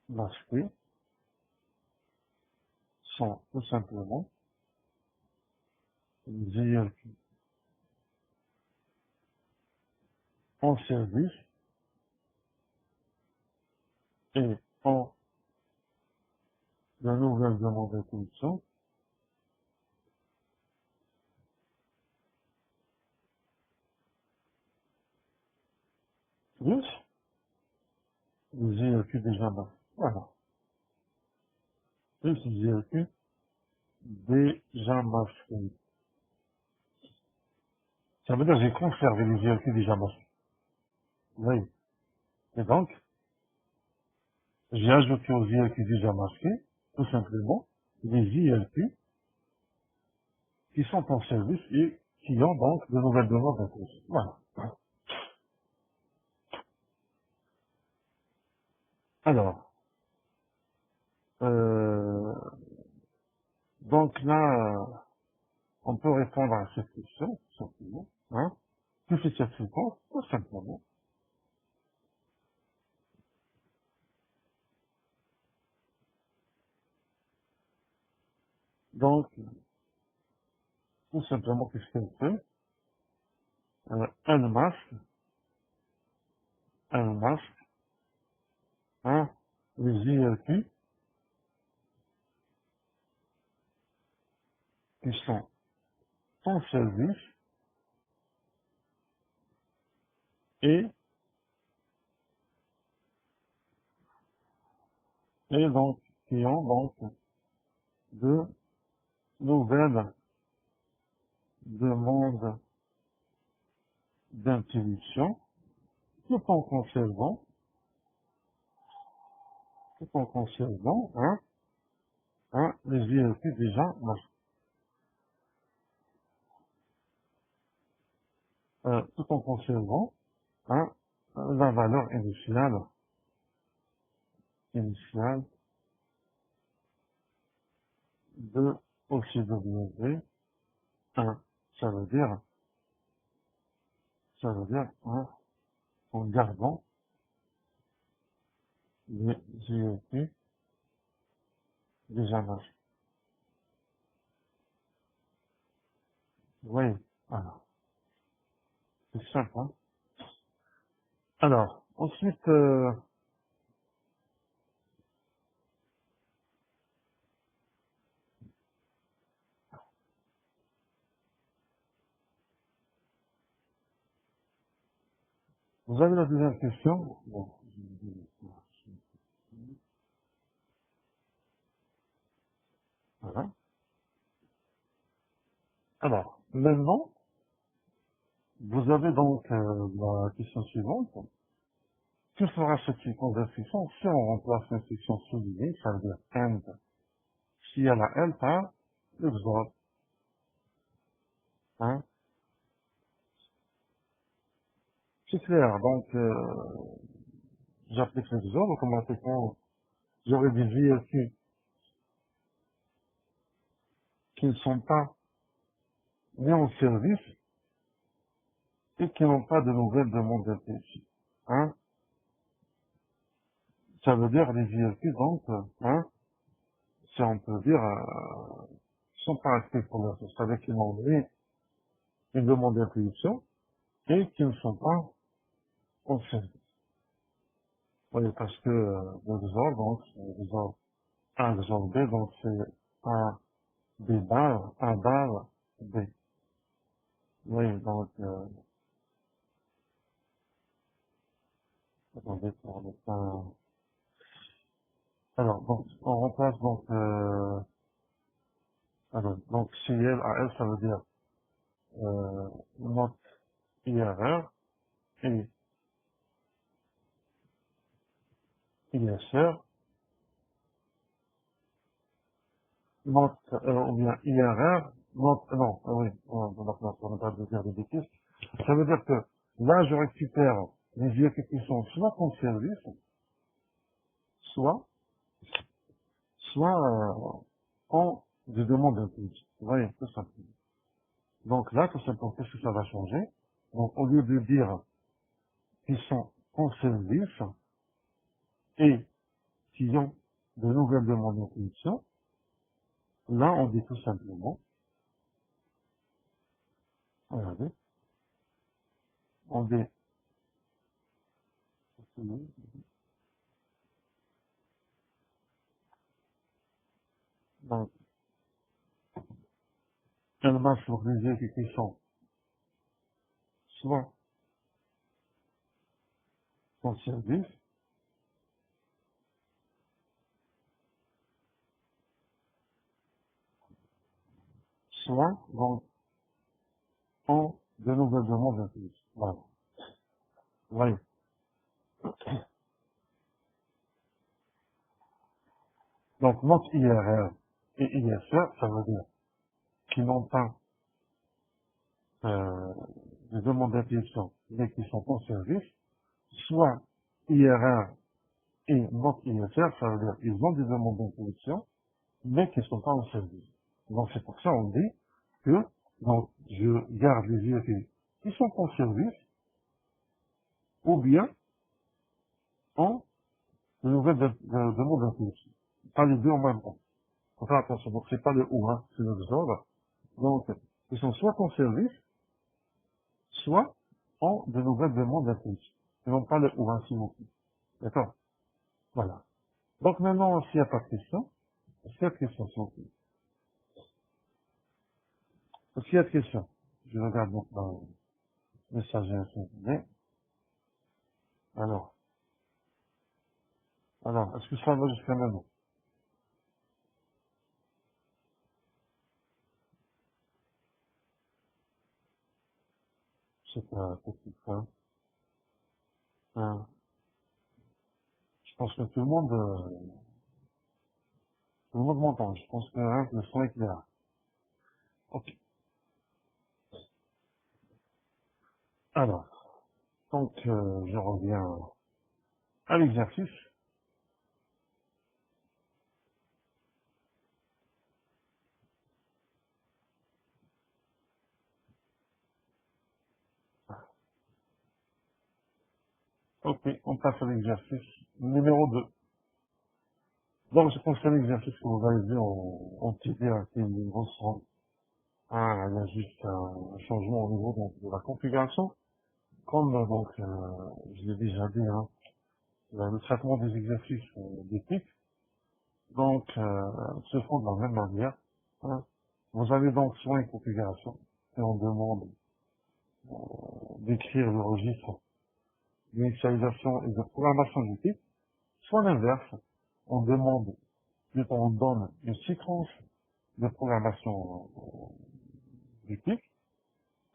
masqués sont tout simplement les IRQ en service et en de nouvelles demandes d'application, plus les IRQ déjà masqués. Voilà. Plus les IRQ déjà masqués. Ça veut dire que j'ai conservé les IRQ déjà masqués. Oui. Et donc, j'ai ajouté aux IRQ déjà masqués, tout simplement, les IRQ qui sont en service et qui ont donc de nouvelles demandes d'application. Voilà. Alors, euh, donc là, on peut répondre à cette question, tout simplement. Hein. Que fait cette séquence? Tout simplement. Donc, tout simplement, qu'est-ce qu'elle fait? Elle masque, hein, les IRQ qui sont en service et, et donc, qui ont donc de nouvelles demandes d'intuition, tout en conservant, les IRQ déjà, tout en conservant, hein, la valeur initiale de OCW 1. Ça veut dire, hein, en gardant les IRQ déjà masqués. Oui, voilà. C'est simple, hein. Alors, ensuite, vous avez la deuxième question. Bon, voilà. Alors, maintenant, vous avez donc la question suivante. Que fera cette séquence d'instruction si on remplace l'instruction soulignée, ça veut dire end, si elle a L par l'exor, hein? C'est clair, donc j'applique l'exor, automatiquement j'aurai des VLQ qui ne sont pas mis en service et qui n'ont pas de nouvelles demandes d'intégration. Hein? Ça veut dire les VLQ, donc, hein, si on peut dire, sont pas actifs pour l'instant. C'est-à-dire qu'ils ont mis une demande d'intuition et qui ne sont pas en service. Oui, parce que l'exor, donc, l'exor A, l'exor B, donc c'est A, B bar, A bar, B. Oui, donc, attendez, pour le temps. Alors, donc, on remplace donc, alors, donc, CL à L, ça veut dire, note IRR et ISR, note, ou bien IRR, note, non, oui, on n'a pas de dire des bêtises, Ça veut dire que là, je récupère les IEP qui sont soit en service, soit, en de demande d'impulsion. Vous voyez, tout simplement. Donc là, tout simplement, qu'est-ce que ça va changer? Donc, au lieu de dire qu'ils sont en service et qu'ils ont de nouvelles demandes d'impulsion, là, on dit tout simplement, regardez, on dit, donc, elle marche pour les IEP qui sont soit en service, soit, donc, en de nouvelles demandes d'impulsion. Voilà. Vous voyez. Donc, notre IRR et ISR, ça veut dire qu'ils n'ont pas des demandes d'impulsion, mais qui sont en service, soit IRR et notre ISR, ça veut dire qu'ils ont des demandes d'impulsion, mais qui ne sont pas en service. Donc, c'est pour ça on dit que, donc, je garde les IEP qui sont en service, ou bien en de nouvelles demandes d'impulsion. Pas les deux en même temps. Faut faire attention. Donc, c'est pas le ou, hein, c'est le genre. Donc, ils sont soit en service, soit en de nouvelles demandes d'impulsion. Ils n'ont pas le ou, hein, s'il vous plaît. D'accord? Voilà. Donc maintenant, s'il n'y a pas de question, s'il y a de questions, s'il vous plaît. S'il y a de questions, je regarde donc dans le message instantané. Alors, est-ce que ça va jusqu'à maintenant? C'est un petit point. Je pense que tout le monde m'entend. Je pense que hein, le son est clair. Ok. Alors, donc, je reviens à l'exercice. Ok, on passe à l'exercice numéro 2. Donc, je pense que l'exercice que vous avez vu en petit qui est une grosse rang. Ah, il y a juste un changement au niveau donc, de la configuration. Comme donc, je l'ai déjà dit, hein, le traitement des exercices d'éthique, donc, se font de la même manière. Hein. Vous avez donc soit une configuration, et on demande d'écrire le registre d'initialisation et de programmation du type, soit l'inverse, on demande, plutôt on donne une séquence de programmation du type,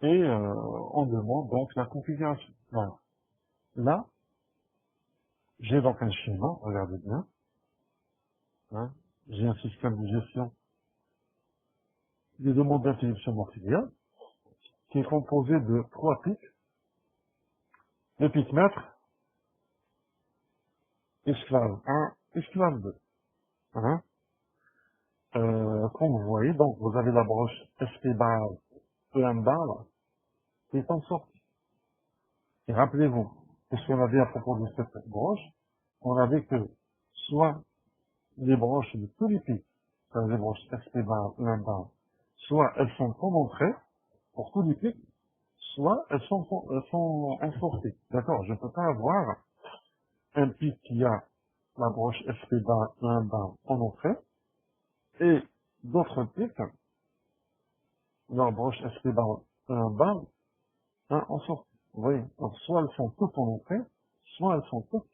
et on demande donc la configuration. Voilà. Là, j'ai donc un schéma, regardez bien, hein, j'ai un système de gestion des demandes d'interruption matérielle qui est composé de trois pics, le pic maître, esclave 1, esclave 2. Hein. Comme vous voyez, donc vous avez la broche SP bar, EM bar, qui est en sortie. Et rappelez-vous, qu'est-ce qu'on avait à propos de cette broche? On avait que soit les broches de tous les pics, les broches SP bar, EM bar, soit elles sont en entrée, pour tous les pics, soit elles sont en sortie. D'accord? Je ne peux pas avoir un pic qui a la broche SP bar, EM bar en entrée, et d'autres pics, la broche SP bar, EM bar, en sortie. Vous voyez? Donc, soit elles sont toutes en entrée, soit elles sont toutes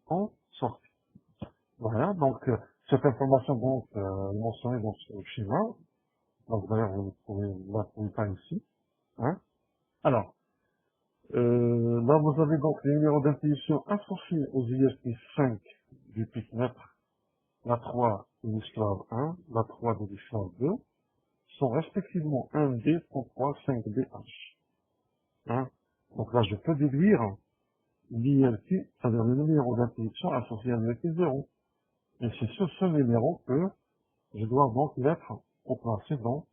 en sortie. Voilà. Donc, cette information, donc, est mentionnée dans ce schéma. Donc, d'ailleurs, vous ne la trouvez pas ici. Hein. Alors, là, vous avez donc les numéros d'intuition associés aux ISP 5 du pic mètre, la 3 de l'esclave 1, la 3 de l'esclave 2, sont respectivement 1D, 33, 5DH. Hein. Donc là, je peux déduire l'ILQ, c'est-à-dire le numéro d'intuition associé à l'ILQ 0. Et c'est sur ce numéro que je dois donc l'être au placé dans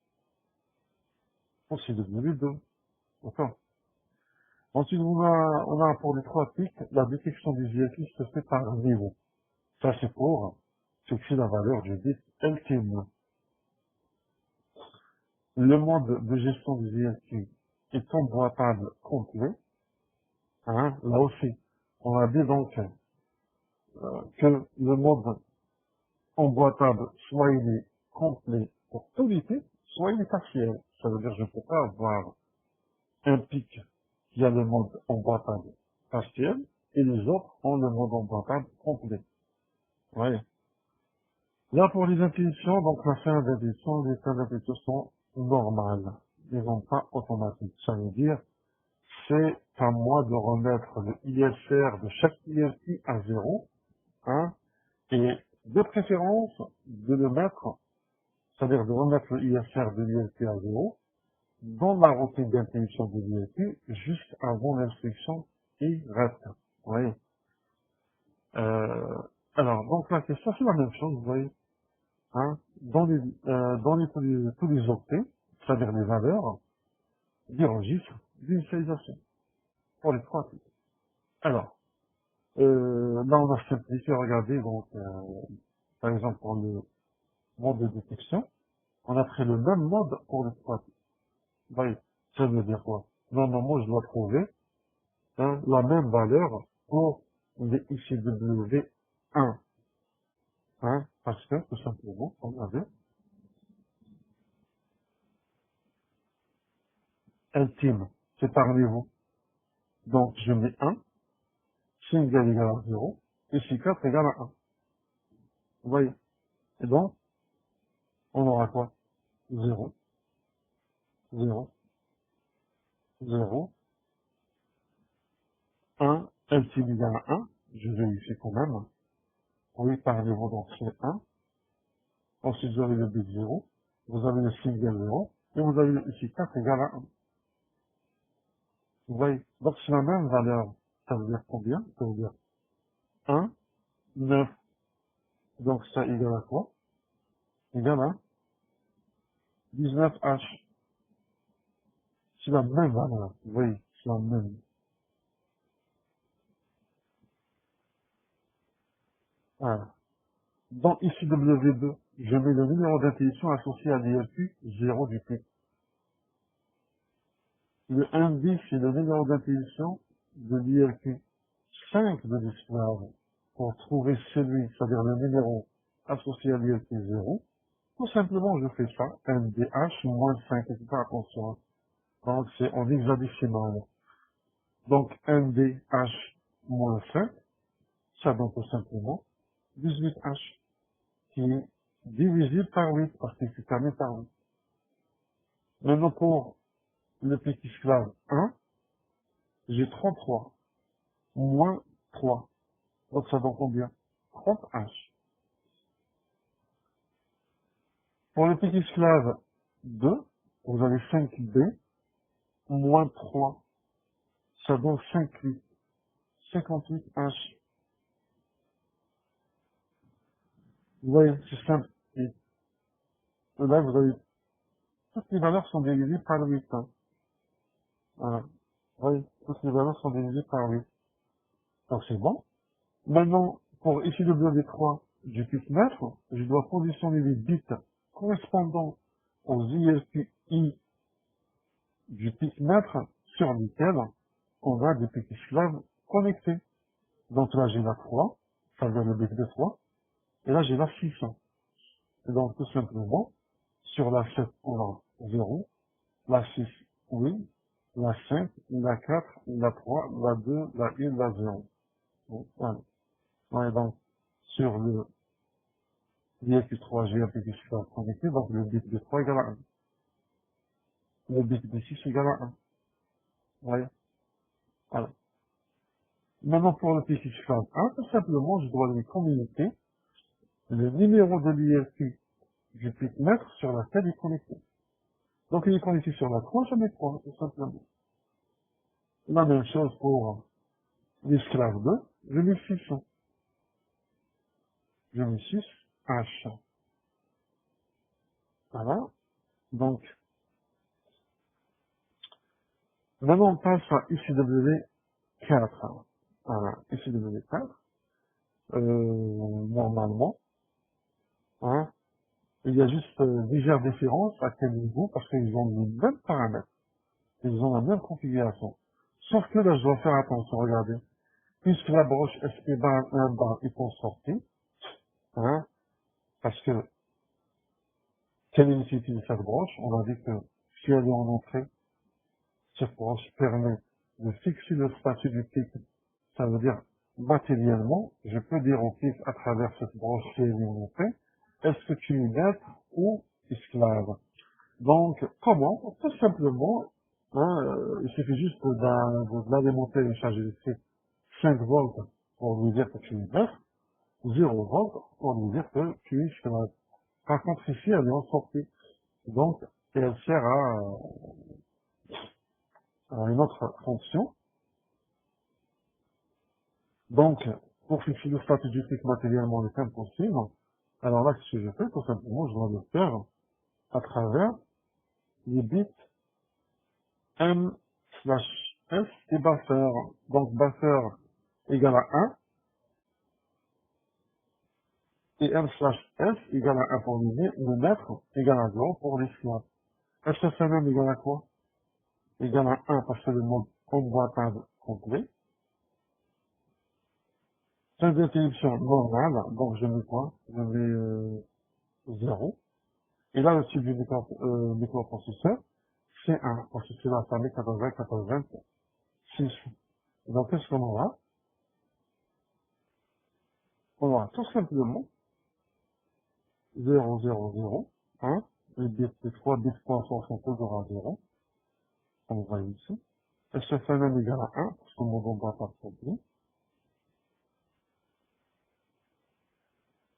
au CW2. D'accord. Ensuite, on a pour les trois pics, la détection du ILQ se fait par niveau. Ça, c'est pour fixer la valeur du bit ultime. Le mode de gestion du ILQ est emboîtable complet. Hein. Là aussi, on a dit donc que le mode emboîtable, soit il est complet pour tous les pics, soit il est partiel. Ça veut dire que je ne peux pas avoir un pic qui a le mode emboîtable partiel et les autres ont le mode emboîtable complet. Vous voyez. Là, pour les intuitions, donc la fin d'intuition, les fins d'intuition sont normales. Ils ne sont pas automatiques. Ça veut dire, c'est à moi de remettre le ISR de chaque ILQ à 0, hein, et de préférence, de le mettre, c'est-à-dire de remettre le ISR de l'ILQ à 0, dans la routine d'intuition de l'ILQ, juste avant l'instruction I reste. Vous voyez. Alors, donc la question, c'est la même chose, vous voyez. Hein, tous les octets, c'est-à-dire les valeurs du registre d'initialisation pour les trois types. Alors, là on a simplifié, regardez, donc, par exemple pour le mode de détection, on a pris le même mode pour les trois types. Vous voyez, ça veut dire quoi? Normalement, je dois trouver la même valeur pour les ICW1, hein, parce que tout simplement, on avait ultime, c'est par niveau. Donc, je mets 1, single égale à 0, et si 4 égale à 1. Vous voyez? Et donc, on aura quoi? 0, 0, 0, 1, ultime égale à 1. Je vérifie quand même. Oui, par niveau, donc c'est 1. Ensuite, vous avez le bit 0. Vous avez le single 0. Et vous avez ici 4 égale à 1. Vous voyez? Donc, c'est la même valeur. Ça veut dire combien? Ça veut dire 1, 9. Donc, ça égale à quoi? Égale à 19H. C'est la même valeur. Vous voyez? C'est la même. Voilà. Dans ici W2, je mets le numéro d'intuition associé à l'ILQ 0 du P. Le 1 bis, c'est le numéro d'intuition de l'ILQ 5 de l'esclave. Pour trouver celui, c'est-à-dire le numéro associé à l'ILQ 0, tout simplement, je fais ça, NDH moins 5, et pas attention. Donc, c'est en hexadécimal. Donc, NDH moins 5, ça donne tout simplement 18H, qui est divisible par 8, parce que c'est terminé par 8. Maintenant, pour le petit esclave 1, j'ai 33, moins 3. Donc, ça donne combien? 30H. Pour le petit esclave 2, vous avez 5B, moins 3. Ça donne 58. 58H. Vous voyez, c'est simple. Et là, vous avez, toutes les valeurs sont divisées par 8. Hein. Voilà. Vous voyez, toutes les valeurs sont divisées par 8. Donc, c'est bon. Maintenant, pour ici le bloc 3 du pic maître, je dois positionner les bits correspondants aux ILQI du pic maître sur lesquels on a des petits esclaves connectés. Donc là, j'ai la 3, ça veut dire le bit de 3, et là, j'ai la 6. Et donc, tout simplement, sur la 7, on a 0, la 6, oui, la 5, la 4, la 3, la 2, la 1, la 0. Donc, voilà. Ouais, donc, sur le ILQ3, j'ai un petit esclave connecté, donc le bit de 3 égale à 1. Le bit de 6 égale à 1. Vous voyez? Voilà. Maintenant, pour le petit esclave 1, tout simplement, je dois lui communiquer le numéro de l'ILQ du pic mètre sur laquelle il est connecté. Donc, il est connecté sur la 3, je mets 3, tout simplement. La même chose pour l'esclave 2, je mets 600. Je mets 6 H. Voilà. Donc, maintenant on passe à ICW 4. Voilà, ICW 4. Normalement, hein, il y a juste légère différence à quel niveau, parce qu'ils ont les mêmes paramètres. Ils ont la même configuration. Sauf que là, je dois faire attention, regardez. Puisque la broche SP bar 1 bar est en sortie, hein, parce que, quelle est l'utilité de cette broche? On a dit que, si elle est en entrée, cette broche permet de fixer le statut du clic. Ça veut dire, matériellement, je peux dire au clic à travers cette broche qui est en entrée, est-ce que tu es maître ou esclave? Donc, comment? Tout simplement, hein, il suffit juste de l'alimenter une charge électrique 5 volts pour lui dire que tu es maître, 0 volts pour lui dire que tu es esclave. Par contre, ici, elle est en sortie. Donc, et elle sert à une autre fonction. Donc, pour fixer le statut du clic matériellement est impossible. Alors là, ce que je fais, tout simplement, je dois le faire à travers les bits M slash S et buffer. Donc, buffer égale à 1 et M slash S égale à 1 pour le maître égale à 0 pour l'esclave. SFMM égale à quoi? Égale à 1 parce que le mode emboîtable complet. Fin d'interruption normale, donc je mets quoi? Je mets 0. Et là, le type du microprocesseur, c'est 1, parce que c'est la famille 8086. Donc, qu'est-ce qu'on aura? On aura tout simplement 0, 0, 0, 1. Les bits, les 3 bits poinçons sont toujours à 0. On voit ici. SFMM égale à 1, parce que mon mode emboîtable complet.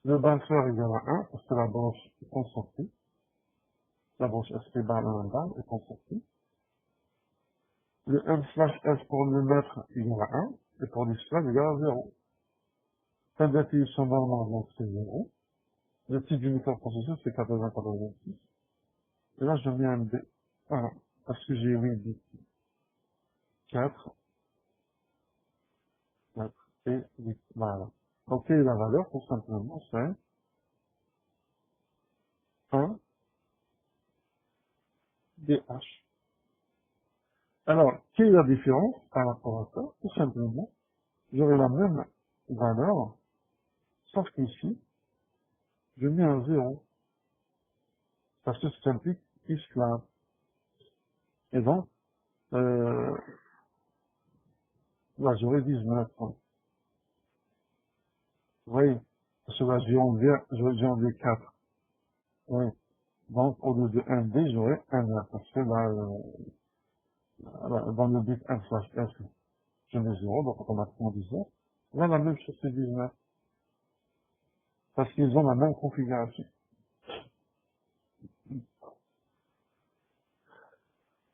Le buffer égale à 1, parce que la branche est consortie. La branche SP bar 1 bar est consortie. Le M slash S pour le maître égale à 1, et pour l'esclave égale à 0. Fin d'activation normale, donc c'est 0. Le type du microprocesseur, c'est 8086. Et là, je mets un B. Voilà. Parce que j'ai mis B 4, 4 et 8. Voilà. Donc, quelle est la valeur? Tout simplement, c'est 1 DH. Alors, quelle est la différence par rapport à ça? Tout simplement, j'aurai la même valeur, sauf qu'ici, je mets un 0, parce que c'est un pic esclave. Et donc, là, j'aurai 19. Vous voyez? Parce que là, j'ai enlevé 4. Oui. Donc, au lieu de 1D, j'aurai 1R. Parce que là, dans le bit 1 slash S, je mets 0, donc automatiquement 19. Là, la même chose, c'est 19. Parce qu'ils ont la même configuration.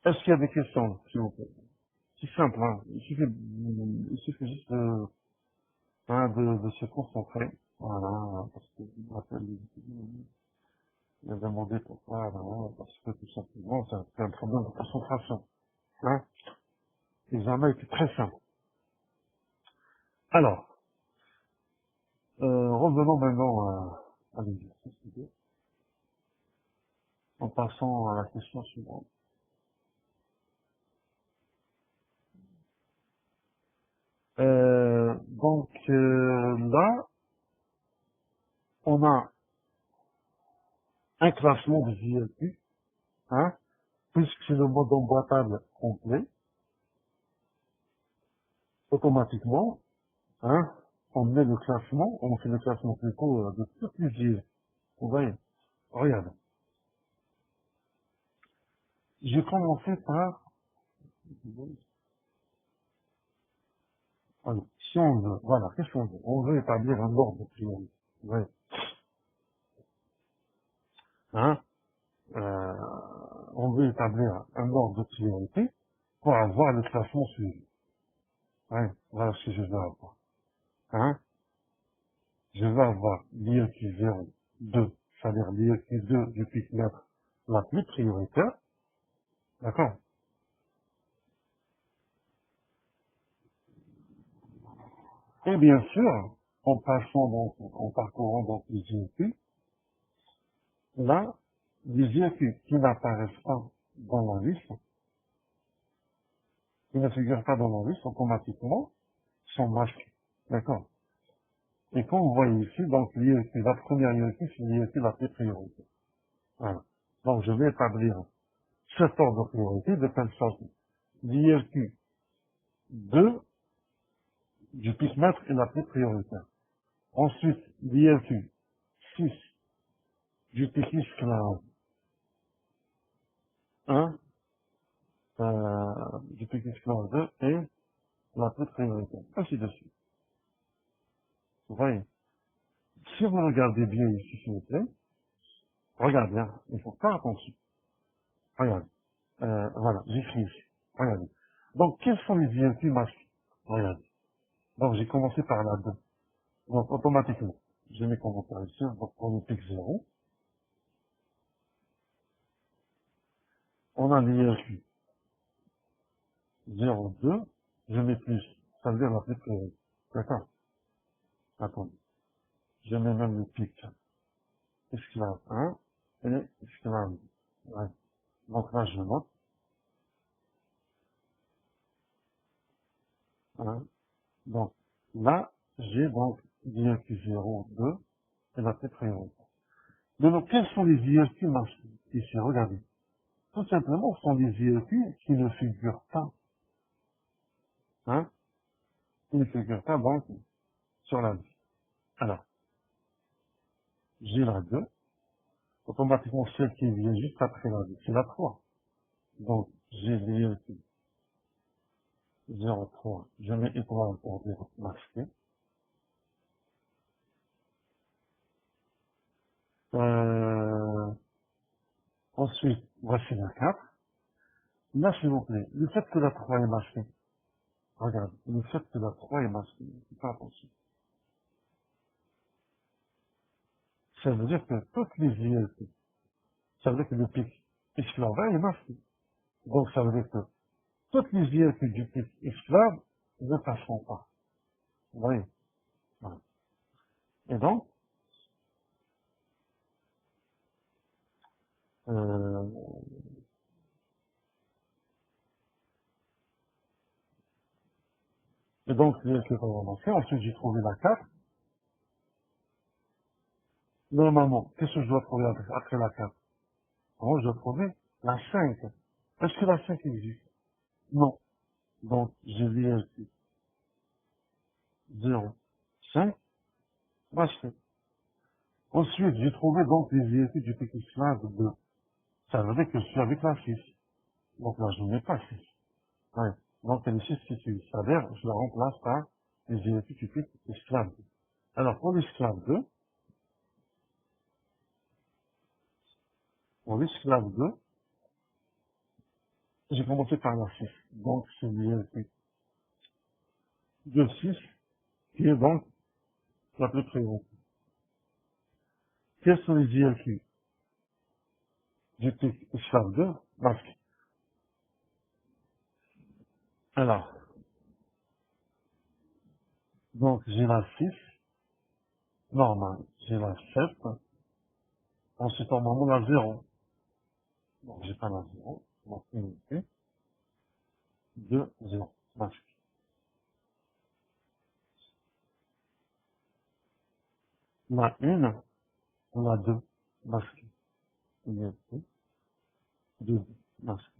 Est-ce qu'il y a des questions, s'il vous plaît? C'est simple, hein. Il suffit juste hein, de se concentrer. Voilà, parce que je me rappelle, il a demandé pourquoi, voilà, parce que tout simplement, c'est un problème de concentration. Hein. L'examen était très simple. Alors, revenons maintenant à l'exercice, en passant à la question suivante. Donc là, on a un classement de JLP, hein, puisque c'est le mode emboîtable complet, automatiquement, hein, on met le classement, on fait le classement plutôt de toutes les JLP. Vous voyez, regarde. J'ai commencé par, alors, si on veut, voilà, qu'est-ce qu'on veut? On veut établir un ordre de priorité. Vous voyez, hein, on veut établir un ordre de priorité. pour avoir le classement suivi. Ouais, voilà ce que je vais avoir. Hein? Je vais avoir l'IEQ 0, 2, c'est-à-dire l'IEQ 2 du pic mètre la plus prioritaire. D'accord? Et bien sûr, en passant donc, en parcourant donc les IEQ, là, les IEQ qui n'apparaissent pas dans la liste, qui ne figurent pas dans la liste, automatiquement, sont masqués. D'accord? Et comme vous voyez ici, donc l'IEQ, la première IEQ, c'est l'IEQ la plus prioritaire. Voilà. Donc je vais établir cet ordre de priorité de telle sorte l'IEQ 2 du pic mètre est la plus prioritaire. Ensuite, l'IEQ 6 du pic esclave 1, du pic esclave 2 est la plus prioritaire. Ainsi de suite. Vous voyez? Si vous regardez bien ici, s'il vous plaît, regardez, hein, il faut faire attention. Regardez. Voilà, j'écris ici. Regardez. Donc, quels sont les IEQ masqués? Regardez. Donc, j'ai commencé par la 2. Donc, automatiquement, je mets commentaire ici, donc on est pic 0. On a l'IEQ 0, 2, je mets plus. Ça veut dire la plus prioritaire. D'accord? Attendez. Je mets même le pic esclave 1 et esclave 2. Ouais. Donc là, je note. 1. Donc, là, j'ai donc l'IEQ 0, 2 et la plus prioritaire. Donc, quels sont les IEQ masqués? Ici, regardez. Tout simplement, ce sont des IEQ qui ne figurent pas, hein, qui ne figurent pas donc sur la liste. Alors, j'ai la 2, automatiquement celle qui vient juste après la 2, c'est la 3. Donc, j'ai l'IEQ 0,3, je mets étoile pour dire masqué. Ensuite, voici la 4. Là, s'il vous plaît, le fait que la 3 est masquée, regarde, le fait que la 3 est masquée, c'est pas attention. Ça veut dire que toutes les IEQ, ça veut dire que le pic esclave est masqué. Donc, ça veut dire que toutes les IEQ du pic esclave ne passeront pas. Vous voyez? Voilà. Et donc, euh, l'IEQ qu'on va masquer. Ensuite, j'ai trouvé la 4. Normalement, qu'est-ce que je dois trouver après la 4? Moi, je dois trouver la 5. Est-ce que la 5 existe? Non. Donc, j'ai l'IEQ 0, 5, masqué. Ensuite, j'ai trouvé donc les IEQ du pic esclave 2. Ça veut dire que je suis avec la 6. Donc là, je ne mets pas 6. Ouais. Donc, elle est 6 qui suit. C'est-à-dire, je la remplace par les IEQ du pic esclave 2. Alors, pour l'esclave 2, j'ai commencé par la 6. Donc, c'est l'IEQ de 6 qui est donc la plus présente. Quels sont les IEQ du pic esclave 2? Masque. Alors, donc, j'ai la 6, normale. J'ai la 7, ensuite, en moment, la 0. Donc, j'ai pas la 0. Donc, unité, 2, 0. Masque. La 1, la 2. Masque. Unité, 2, masque.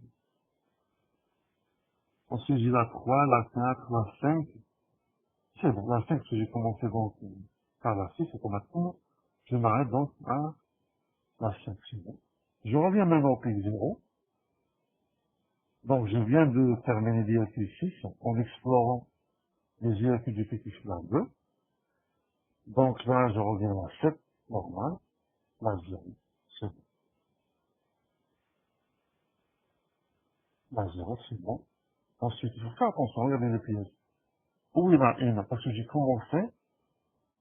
Ensuite, j'ai la 3, la 4, la 5. C'est bon, la 5, que j'ai commencé donc par la 6, automatiquement. Je m'arrête donc à la 5, c'est bon. Je reviens maintenant au pic 0. Donc, je viens de terminer l'IEQ 6 en explorant les IEQ du pic esclave 2. Donc là, je reviens à la 7, normal, la 0, c'est bon. La 0, c'est bon. Ensuite, il faut faire attention, regardez les pièces. Où il y en a une? Parce que j'ai commencé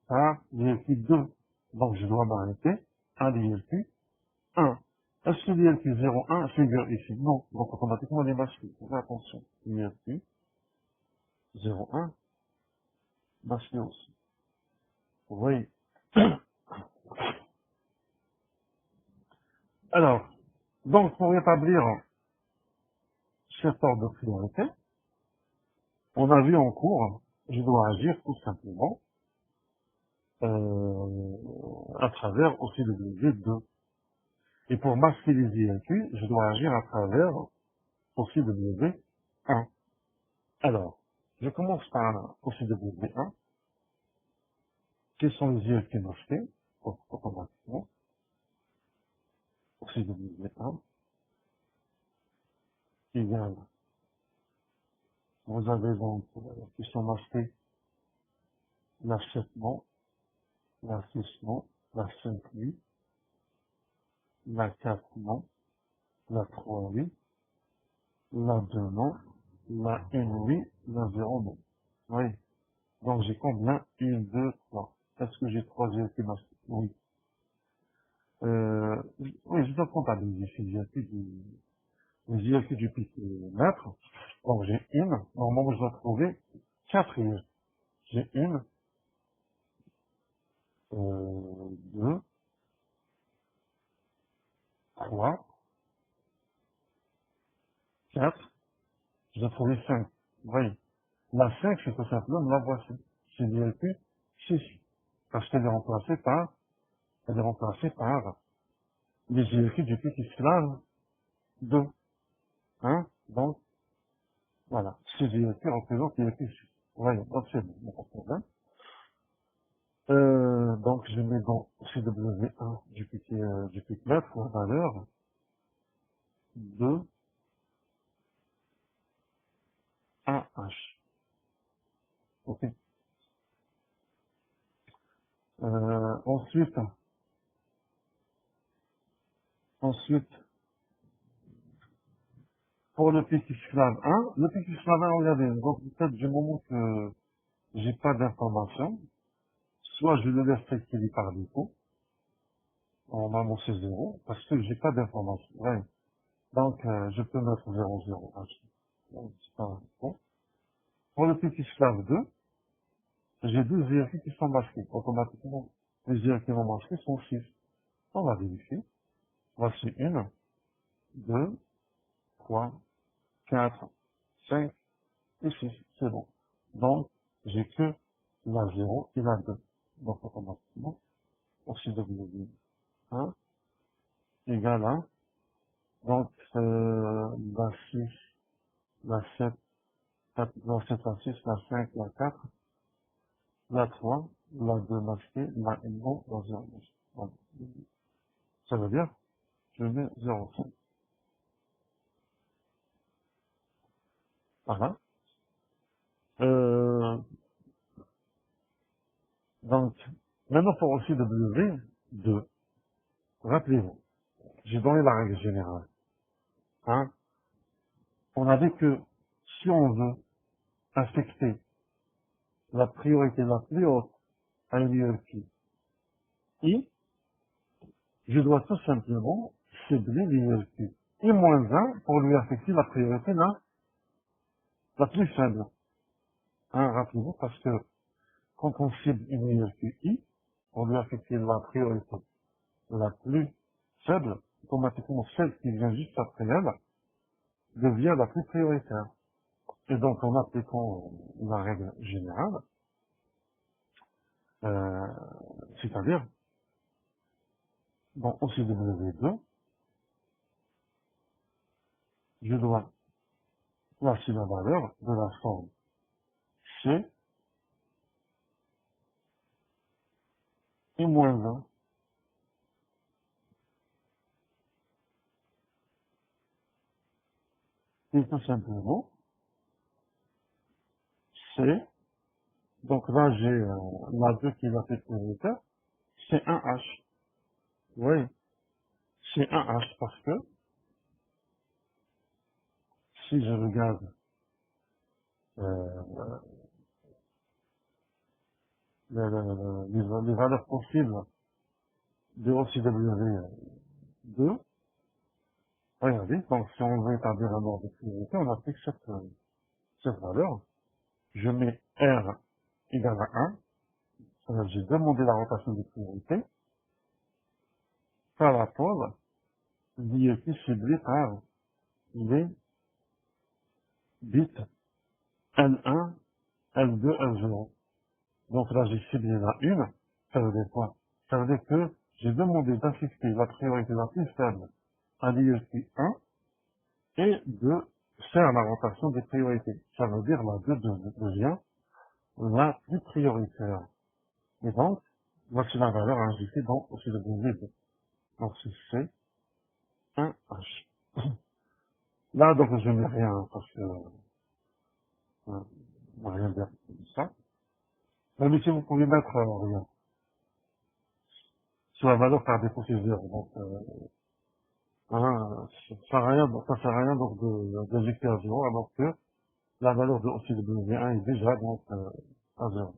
par l'ILQ 2. Donc, je dois m'arrêter à l'ILQ 1. Est-ce que l'ILQ 01 figure ici? Non. Donc, automatiquement, les masqués. Faites attention. l'ILQ 01, masqué aussi. Vous voyez? Alors, donc, pour établir cet ordre de priorité, on a vu en cours, je dois agir tout simplement à travers aussi le W2. Et pour masquer les ILQ, je dois agir à travers aussi W1. Alors, je commence par aussi W1. Quels sont les ILQ masqués? Automatiquement, aussi W1 égale. Vous avez donc qui sont masqués la 7 non, la 6 non, la 5 oui, la 4 non, la 3 oui, la 2 non, la 1 oui, la 0 non. Oui. Donc j'ai combien? 1, 2, 3. Est-ce que j'ai 3 GLP masqués? Oui. Oui, je dois comptabiliser ici. Les GLP du mètre. Donc j'ai une. Normalement, je dois trouver 4 ILP. J'ai une, 2, 3, 4. Je dois trouver 5. Vous voyez. La 5, c'est tout simplement la voici. C'est l'ILP 6. Parce qu'elle est remplacée par, les ILP du petit esclave 2. Hein? Donc, voilà. Ces ILP représentent l'ILP 6. Vous voyez. Donc, c'est bon. Pas de problème. Donc, je mets dans CW1 du petit mètre, la valeur 2 AH. Ok. Ensuite, pour le petit esclave 1, le petit esclave 1, regardez, donc peut-être du moment que j'ai pas d'information, soit je le laisse tel qu'il est par défaut, normalement c'est 0, parce que j'ai pas d'information. Ouais. Donc, je peux mettre 0, 0, H. Donc, c'est pas bon. Pour le petit esclave 2, j'ai deux IRQ qui sont masqués. Automatiquement, les IRQ non masqués sont 6. On va vérifier. Voici 1, 2, 3, 4, 5 et 6. C'est bon. Donc, j'ai que la 0 et la 2. Donc, automatiquement, aussi W1 égale à, donc, la 6, la 7, la 7, la 6, la 5, la 4, la 3, la 2 masquée, la 1 non, la 0 masquée. Donc, ça veut dire, je mets 0,5. Voilà. Euh, donc, maintenant pour aussi W2, rappelez-vous, j'ai donné la règle générale. Hein. On a dit que si on veut affecter la priorité la plus haute à une hiérarchie I, je dois tout simplement cibler l'hiérarchie I-1 pour lui affecter la priorité la plus faible. Hein, rappelez-vous, parce que quand on cible une hiérarchie I, pour lui affecter la priorité la plus faible, automatiquement celle qui vient juste après elle devient la plus prioritaire. Et donc en appliquant la règle générale, euh, c'est-à-dire, dans OCW2, je dois placer la valeur de la forme C et moins 1. Et tout simplement, C, donc là j'ai la 2 qui va être prioritaire, c'est un H. Oui, c'est un H parce que si je regarde euh, les valeurs possibles de OCW2. Regardez, donc si on veut établir un ordre de priorité, on applique cette valeur. Je mets R égale à 1. J'ai demandé la rotation de priorité. Par rapport, l'IEP ciblé par les bits L1, L2, L0. Donc là, j'ai ciblé la 1. Ça veut dire quoi? Ça veut dire que j'ai demandé d'affecter la priorité la plus faible à l'IEP 1 et de faire la rotation des priorités. Ça veut dire la 2 devient la plus prioritaire. Et donc, voici la valeur injectée dans OCW2. Donc c'est C1H. Là, donc je mets rien parce que on va rien dire comme ça. Mais si vous pouvez mettre rien sur la valeur par défaut c'est 0. Donc hein, ça sert à rien donc d'injecter à 0 alors que la valeur de OCW1 est déjà donc à 0.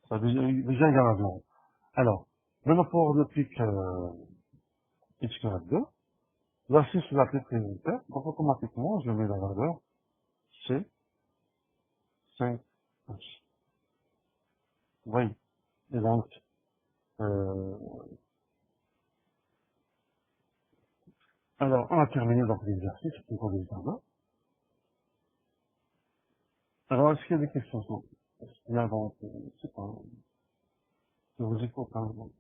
Ça est déjà égal à 0. Alors, maintenant pour le pic x2, voici sur la plus prioritaire, donc automatiquement je mets la valeur C5H. Oui. Et donc, euh, alors, on a terminé donc l'exercice pour l'examen. Alors, est-ce qu'il y a des questions? Est-ce qu'il y a donc, je sais pas, je vous écoute, hein, donc,